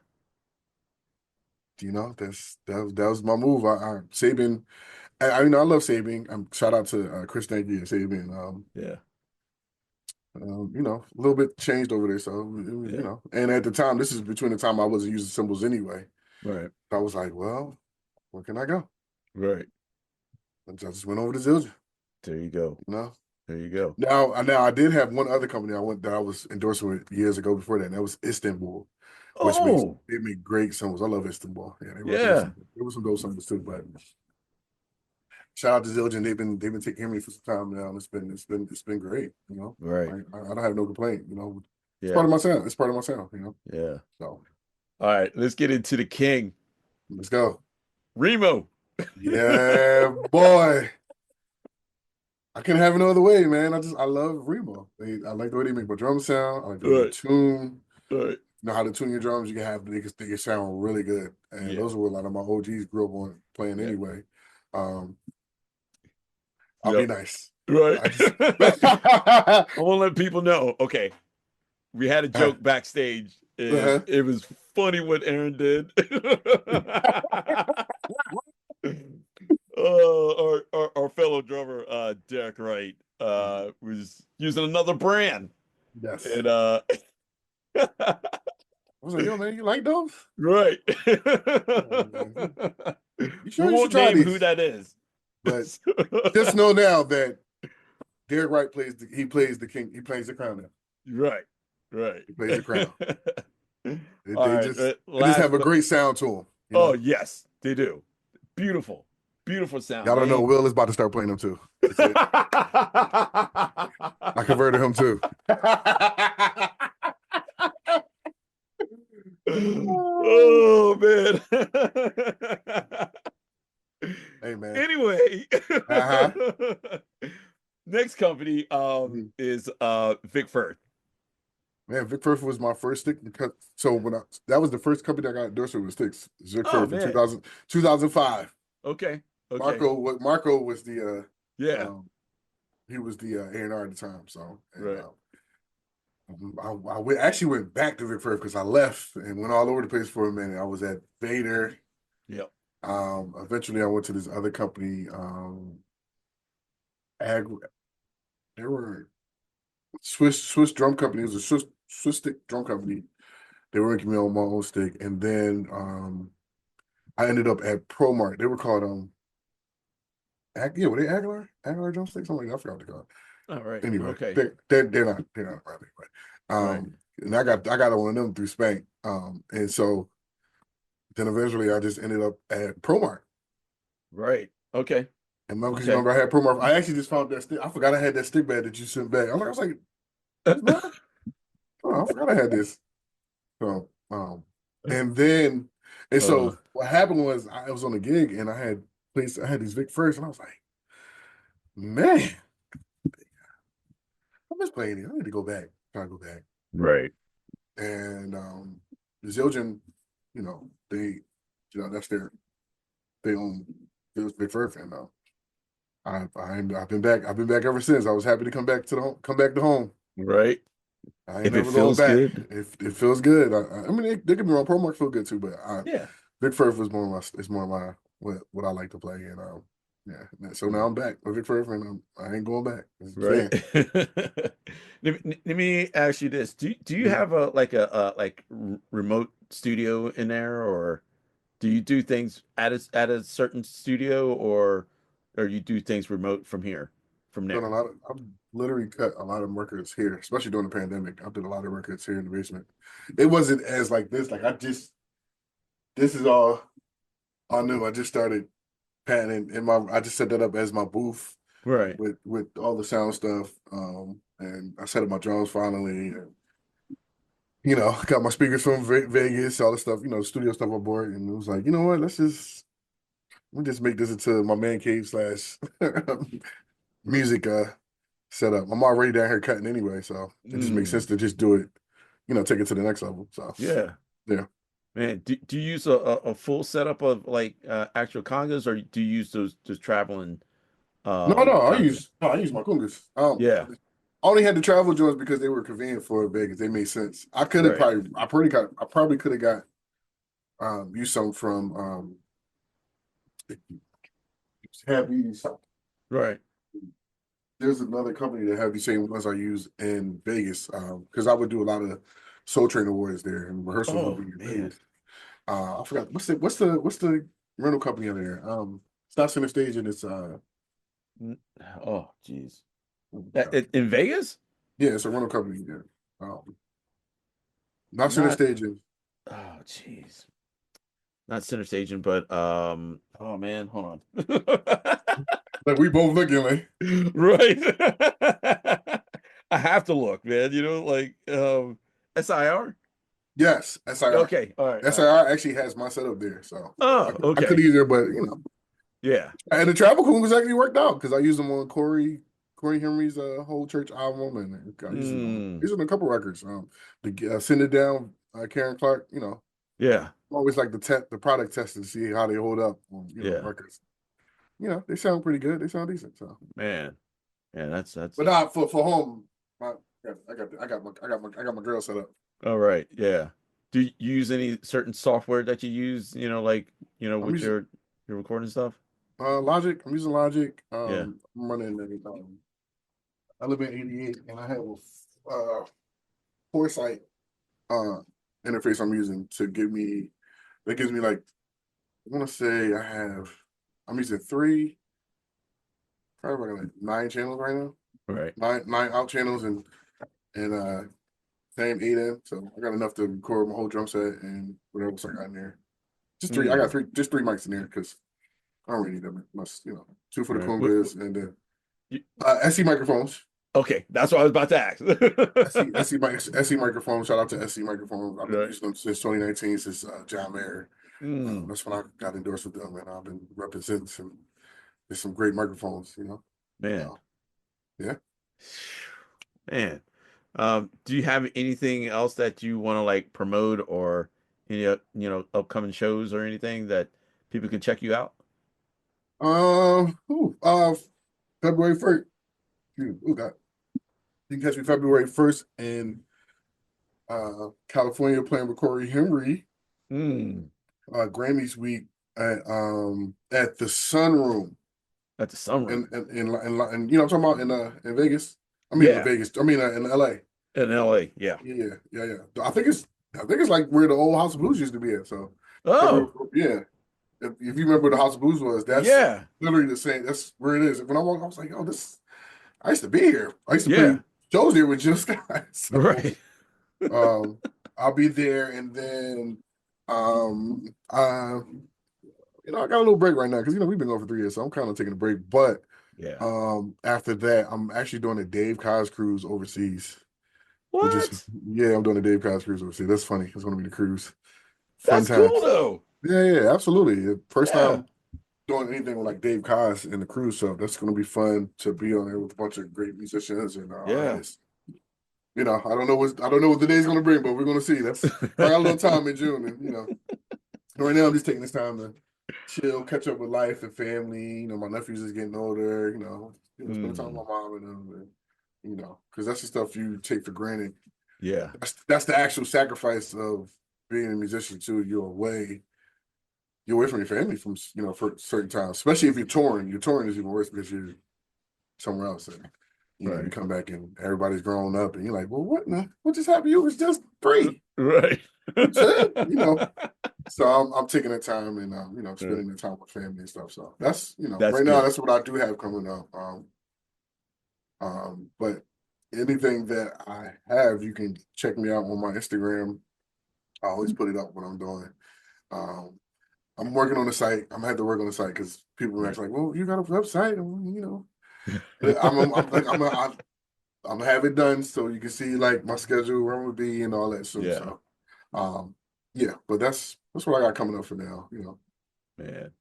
E: that was my move. Sabian, I love Sabian. Shout out to Chris Thank you, Sabian.
A: Yeah.
E: A little bit changed over there. So,
A: Yeah.
E: and at the time, this is between the time I wasn't using cymbals anyway.
A: Right.
E: I was like, well, where can I go?
A: Right.
E: And I just went over to Zildjian.
A: There you go. There you go.
E: Now I did have one other company that I was endorsing with years ago before that, and that was Istanbul, which they make great cymbals. I love Istanbul. Yeah, there were some dope cymbals too. But shout out to Zildjian. They've been taking care of me for some time now, and it's been great.
A: Right.
E: I don't have no complaint. It's
A: Yeah.
E: part of my sound. It's part of my sound.
A: Yeah.
E: So,
A: all right, let's get into the king.
E: Let's go.
A: Remo.
E: Yeah, boy. I can't have it no other way, man. I love Remo. I like the way they make my drum sound. I like the way they tune.
A: Right.
E: You know how to tune your drums. You can have they can sound really good, and those are what a lot of my OGs grew up on playing anyway. I'll be nice.
A: Right. I want to let people know. Okay, we had a joke backstage. It was funny what Aaron did. Our fellow drummer, Derek Wright, was using another brand.
E: Yes.
A: And
E: I was like, yo, man, you like those?
A: Right.
E: You sure
A: we
E: you
A: won't
E: should try
A: name
E: these.
A: who that is.
E: But just know now that Derek Wright plays the king. He plays the crown now.
A: Right.
E: He plays the crown.
A: They
E: just have a great sound to them.
A: Oh, yes, they do. Beautiful sound.
E: Y'all don't know, Will is about to start playing them too. I converted him too.
A: Oh, man.
E: Hey, man.
A: Anyway, next company is Vic Firth.
E: Man, Vic Firth was my first stick. So that was the first company I got endorsed with sticks. Vic Firth in 2005.
A: Okay.
E: Marco was the he was the A&R at the time. So I actually went back to Vic Firth because I left and went all over the place for a minute. I was at Vader.
A: Yep.
E: Eventually I went to this other company. They were Swiss drum company. It was a Swiss stick drum company. They were making me on my own stick, and then I ended up at ProMart. They were called were they Aguilar drumsticks? Something like that. I forgot what they called.
A: All right.
E: Anyway,
A: okay.
E: They're not probably, but and I got one of them through Spank. And so then eventually I just ended up at ProMart.
A: Right. Okay.
E: And remember I had ProMart. I actually just found that stick. I forgot I had that stick bag that you sent back. I was like, oh, I forgot I had this. So so what happened was I was on a gig and I had these Vic First, and I was like, man, I miss playing these. I need to go back. Try to go back.
A: Right.
E: And Zildjian, that's they own Vic Firth, and I've been back. I've been back ever since. I was happy to come back to home.
A: Right.
E: I ain't
A: if
E: never
A: it feels
E: back.
A: good,
E: it feels good. I mean, they could be wrong. ProMark feel good too, but Vic Firth was more of my what I like to play, and so now I'm back with Vic Firth, and I ain't going back.
A: Right. Let me ask you this: Do you have a remote studio in there, or do you do things at a certain studio, or you do things remote from there?
E: I've literally cut a lot of records here, especially during the pandemic. I did a lot of records here in the basement. It wasn't as like this. This is all new. I just started patenting I just set that up as my booth,
A: right?
E: With all the sound stuff. And I set up my drums finally. And, got my speakers from Vegas, all the stuff. Studio stuff on board, and it was like, you know what? Let me just make this into my man cave / music setup. I'm already down here cutting anyway, so it just makes sense to just do it, take it to the next level. So
A: yeah. Man, do you use a full setup of actual congas, or do you use those just traveling?
E: No, I use my congas. I only had the travel joints because they were convenient for Vegas. They made sense. I could have probably could have got use some from Happy.
A: Right.
E: There's another company that have the same ones I use in Vegas. Because I would do a lot of Soul Train Awards there, and rehearsals would
A: Oh
E: be in
A: man.
E: Vegas. I forgot what's the rental company out there? It's not Center Stage, and it's
A: Oh geez.
E: yeah,
A: In Vegas?
E: it's a rental company there. Not Center
A: Not.
E: Stage.
A: Oh jeez. Not center staging, but oh man, hold on.
E: Like we both looking like
A: Right. I have to look, man. Like SIR.
E: yes, SIR.
A: Okay, all right, all right.
E: SIR actually has my setup there, so
A: Oh,
E: I could
A: okay.
E: use it, but
A: Yeah.
E: and the travel coons actually worked out because I used them on Corey Henry's whole church album, and I
A: Mm,
E: used them on a couple records. The Send It Down, Karen Clark.
A: yeah,
E: Always like the product test to see how they hold up on
A: yeah.
E: records. They sound pretty good. They sound decent. So,
A: Man. Yeah, that's
E: but not for home. I got my girl set up.
A: all right. Yeah. Do you use any certain software that you use, like,
E: I'm
A: with
E: using
A: your recording stuff?
E: Logic. I'm using Logic.
A: Yeah.
E: I'm running. I live in 88, and I have a Foresight uh interface I'm using to give me that gives me like I want to say I'm using probably like 9 channels right now.
A: Right.
E: Nine out channels and same 8 in. So I got enough to record my whole drum set and whatever else I got in there. Just three. I got just three mics in there because I don't really need that much. Two for the
A: Right.
E: congas and then
A: You-
E: SE microphones.
A: okay, that's what I was about to ask.
E: SE microphones. Shout out to SE microphones. I've been
A: Right.
E: using them since 2019, since JohnMayer.
A: Mm,
E: That's when I got endorsed with them, and I've been representing some. There's some great microphones.
A: man.
E: Yeah.
A: Man. Do you have anything else that you want to like promote or any upcoming shows or anything that people can check you out?
E: February 1st. Oh God, you can catch me February 1st in California playing with Corey Henry.
A: Mm,
E: Grammys week at the Sunroom
A: at the sunroom.
E: and I'm talking about in Vegas. I mean in
A: Yeah,
E: Vegas. I mean in LA.
A: in LA. Yeah.
E: Yeah. I think it's like where the old House of Blues used to be at. So February,
A: Oh,
E: yeah. If you remember where the House of Blues was, that's
A: yeah.
E: literally the same. That's where it is. When I walked, I was like, oh, this. I used to be here. I used to
A: Yeah.
E: play shows there with JillScott. So
A: Right.
E: um, I'll be there, and then um, uh, I got a little break right now because we've been going for 3 years, so I'm kind of taking a break. But
A: Yeah.
E: after that, I'm actually doing a Dave Cos cruise overseas. Which is
A: What?
E: yeah, I'm doing a Dave Cos cruise overseas. That's funny. It's gonna be the cruise. Fun
A: That's cool
E: times.
A: though.
E: Yeah, absolutely. First
A: Yeah.
E: time doing anything with like Dave Cos in the cruise, so that's gonna be fun to be on there with a bunch of great musicians and
A: Yeah.
E: artists. I don't know what the day's gonna bring, but we're gonna see. I got a little time in June, and right now I'm just taking this time to chill, catch up with life and family. My nephews is getting older. Spend time
A: Mm,
E: with my mom and them, because that's the stuff you take for granted.
A: yeah.
E: That's the actual sacrifice of being a musician too. You're away from your family for certain times, especially if you're touring. Your touring is even worse because you're somewhere else. And, you
A: Right.
E: come back and everybody's grown up, and you're like, well, what just happened? You was just 3.
A: Right.
E: That's it. So I'm taking that time and
A: Yeah.
E: spending the time with family and stuff. So that's
A: That's
E: right now
A: good.
E: that's what I do have coming up. But anything that I have, you can check me out on my Instagram. I always put it up when I'm doing. Um, I'm working on the site. I'm gonna have to work on the site because people are
A: Right.
E: actually like, "Well, you got a website?" I'm gonna have it done so you can see like my schedule, where I'm gonna be, and all that stuff.
A: Yeah,
E: So, yeah. But that's what I got coming up for now.
A: man.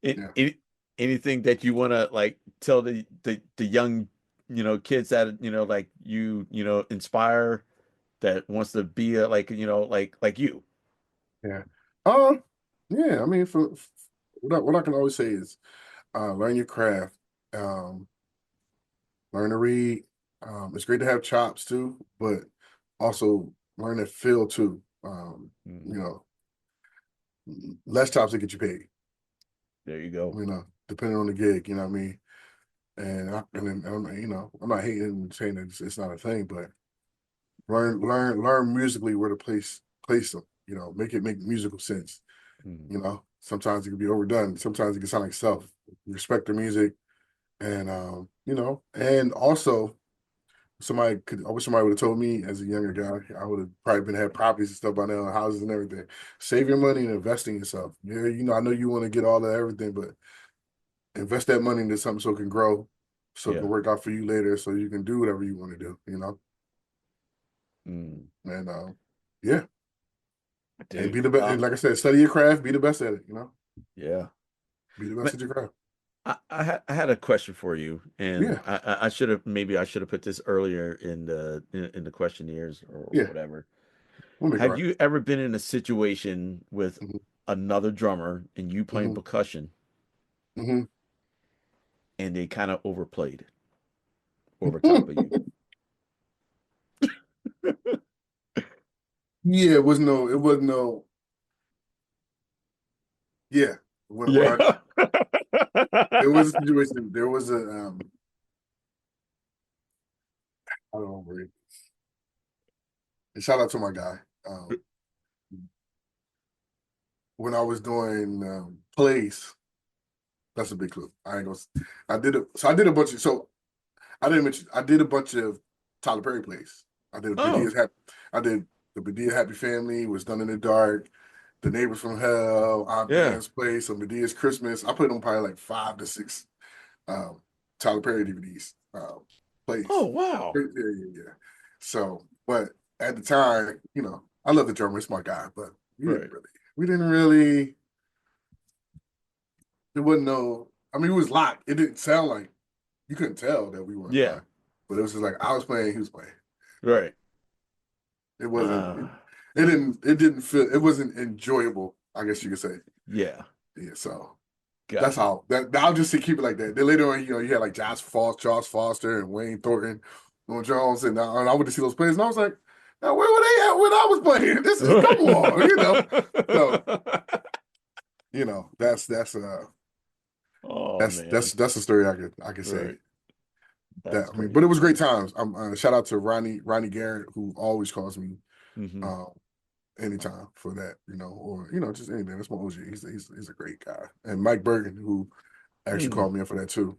E: Yeah.
A: Anything that you want to like tell the young, kids that, like inspire that wants to be like, like you.
E: Yeah. Yeah. I mean, for what I can always say is, learn your craft. Um, learn to read. It's great to have chops too, but also learn to feel too.
A: Mm,
E: You know, less chops to get you paid.
A: There you go.
E: You know, depending on the gig, you know what I mean? And you know, I'm not hating and saying that it's not a thing, but learn musically where to place them. You know, make musical sense.
A: Mm.
E: You know, sometimes it can be overdone. Sometimes it can sound like self. Respect the music, and you know, and also I wish somebody would have told me as a younger guy, I would have probably had properties and stuff by now, houses and everything. Save your money and invest in yourself. Yeah, you know, I know you want to get all of everything, but invest that money into something so it can grow, so it
A: Yeah.
E: can work out for you later, so you can do whatever you want to do, you know?
A: Mm.
E: And yeah. And
A: Dude.
E: be the best. And like I said, study your craft, be the best at it, you know?
A: Yeah.
E: Be the best at your craft.
A: I had a question for you, and
E: Yeah.
A: I should have put this earlier in the questionnaires or
E: Yeah.
A: whatever.
E: We'll make it
A: Have
E: right.
A: you ever been in a situation with
E: Mm-hmm.
A: another drummer and you playing
E: Mm-hmm.
A: percussion
E: Mm-hmm.
A: and they kind of overplayed over top of you?
E: Yeah, it was no, yeah. When I
A: Yeah.
E: there was a situation, there was a I don't know, and shout out to my guy. When I was doing plays, that's a big clue. I ain't gonna. I did it. So I did a bunch of. So I didn't mention. I did a bunch of Tyler Perry plays. I did
A: Oh,
E: Badea's Happy. I did the Badea Happy Family. Was Done in the Dark. The Neighbors from Hell. Aunt
A: yeah.
E: Dan's Place. Some Badea's Christmas. I played on probably like 5 to 6 um, Tyler Perry DVDs
A: Oh,
E: plays.
A: wow.
E: Yeah, yeah, yeah. So, but at the time, you know, I love the drummer. It's my guy, but
A: Right.
E: we didn't really. There wasn't no. I mean, it was locked. It didn't sound like you couldn't tell that we weren't
A: Yeah.
E: live, but it was just like I was playing, he was playing.
A: Right.
E: It wasn't.
A: Uh,
E: It didn't. It didn't feel. It wasn't enjoyable. I guess you could say.
A: yeah.
E: Yeah. So that's
A: Gotcha.
E: how. That I'll just say keep it like that. Then later on, you know, you had like Charles Foster, and Wayne Thornton, Norm Jones, and I would see those plays, and I was like, now where were they at when I was playing? This is come on, you know. So you know,
A: Oh man.
E: that's a story I could say.
A: Right.
E: That
A: That's
E: I mean, but it
A: crazy.
E: was great times. Shout out to Ronnie Garrett, who always calls me
A: Hmm.
E: um, anytime for that, you know, or you know, just anything. That's my OG. He's a great guy. And Mike Bergen, who actually
A: Mm.
E: called me in for that too,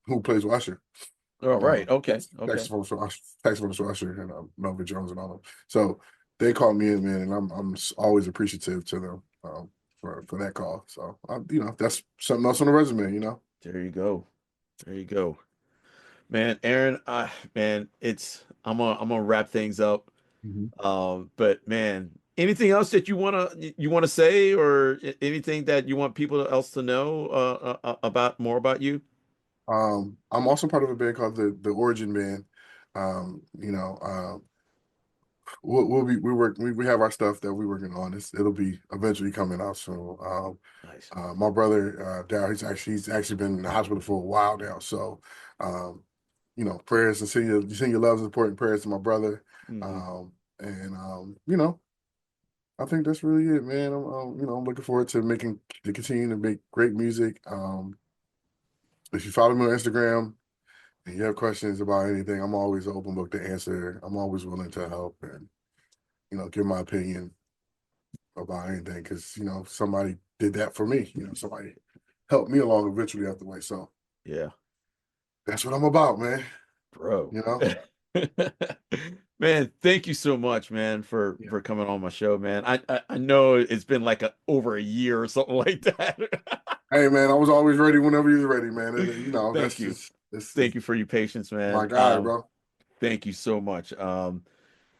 E: who plays with Usher,
A: All right.
E: um,
A: Okay. Okay.
E: saxophonist for Usher and Melvin Jones and all them. So they called me in, man, and I'm always appreciative to them for that call. So you know, that's something else on the resume, you know.
A: There you go. There you go. Man, Aaron, man, I'm gonna wrap things up.
E: Mhm.
A: But man, anything else that you wanna say, or anything that you want people else to know about more about you?
E: I'm also part of a band called the Origin Band. You know, we have our stuff that we're working on. It'll be eventually coming out soon.
A: Nice.
E: My brother Dow, he's actually been in the hospital for a while now. So, you know, prayers and send your love and support and prayers to my brother.
A: Hmm.
E: And you know, I think that's really it, man. You know, I'm looking forward to continue to make great music. If you follow me on Instagram and you have questions about anything, I'm always an open book to answer. I'm always willing to help and, you know, give my opinion about anything because, you know, somebody did that for me. You know, somebody helped me along eventually after the way. So
A: Yeah,
E: that's what I'm about, man.
A: bro.
E: You know?
A: Man, thank you so much, man,
E: Yeah.
A: for coming on my show, man. I know it's been like over a year or something like that.
E: Hey, man, I was always ready whenever you're ready, man. You know,
A: Thank
E: that's
A: you.
E: just, this is
A: Thank you for your patience,
E: my
A: man.
E: guy, bro.
A: Thank you so much.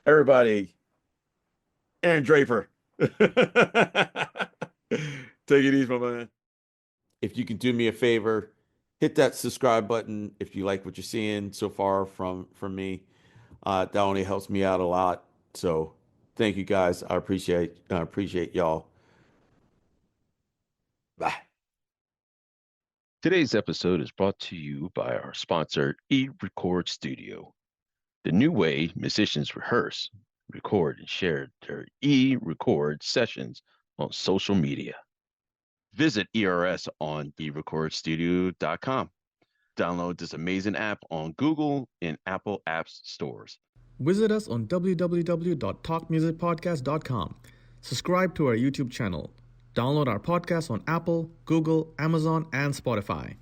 A: Everybody, Aaron Draper. Take it easy, my man. If you can do me a favor, hit that subscribe button if you like what you're seeing so far from me. That only helps me out a lot. So thank you guys. I appreciate y'all. Bye.
D: Today's episode is brought to you by our sponsor, Record Studio, the new way musicians rehearse, record, and share their record sessions on social media. Visit ERS on erecordstudio.com. Download this amazing app on Google and Apple Apps stores.
C: Visit us on www.talkmusicpodcast.com. Subscribe to our YouTube channel. Download our podcast on Apple, Google, Amazon, and Spotify.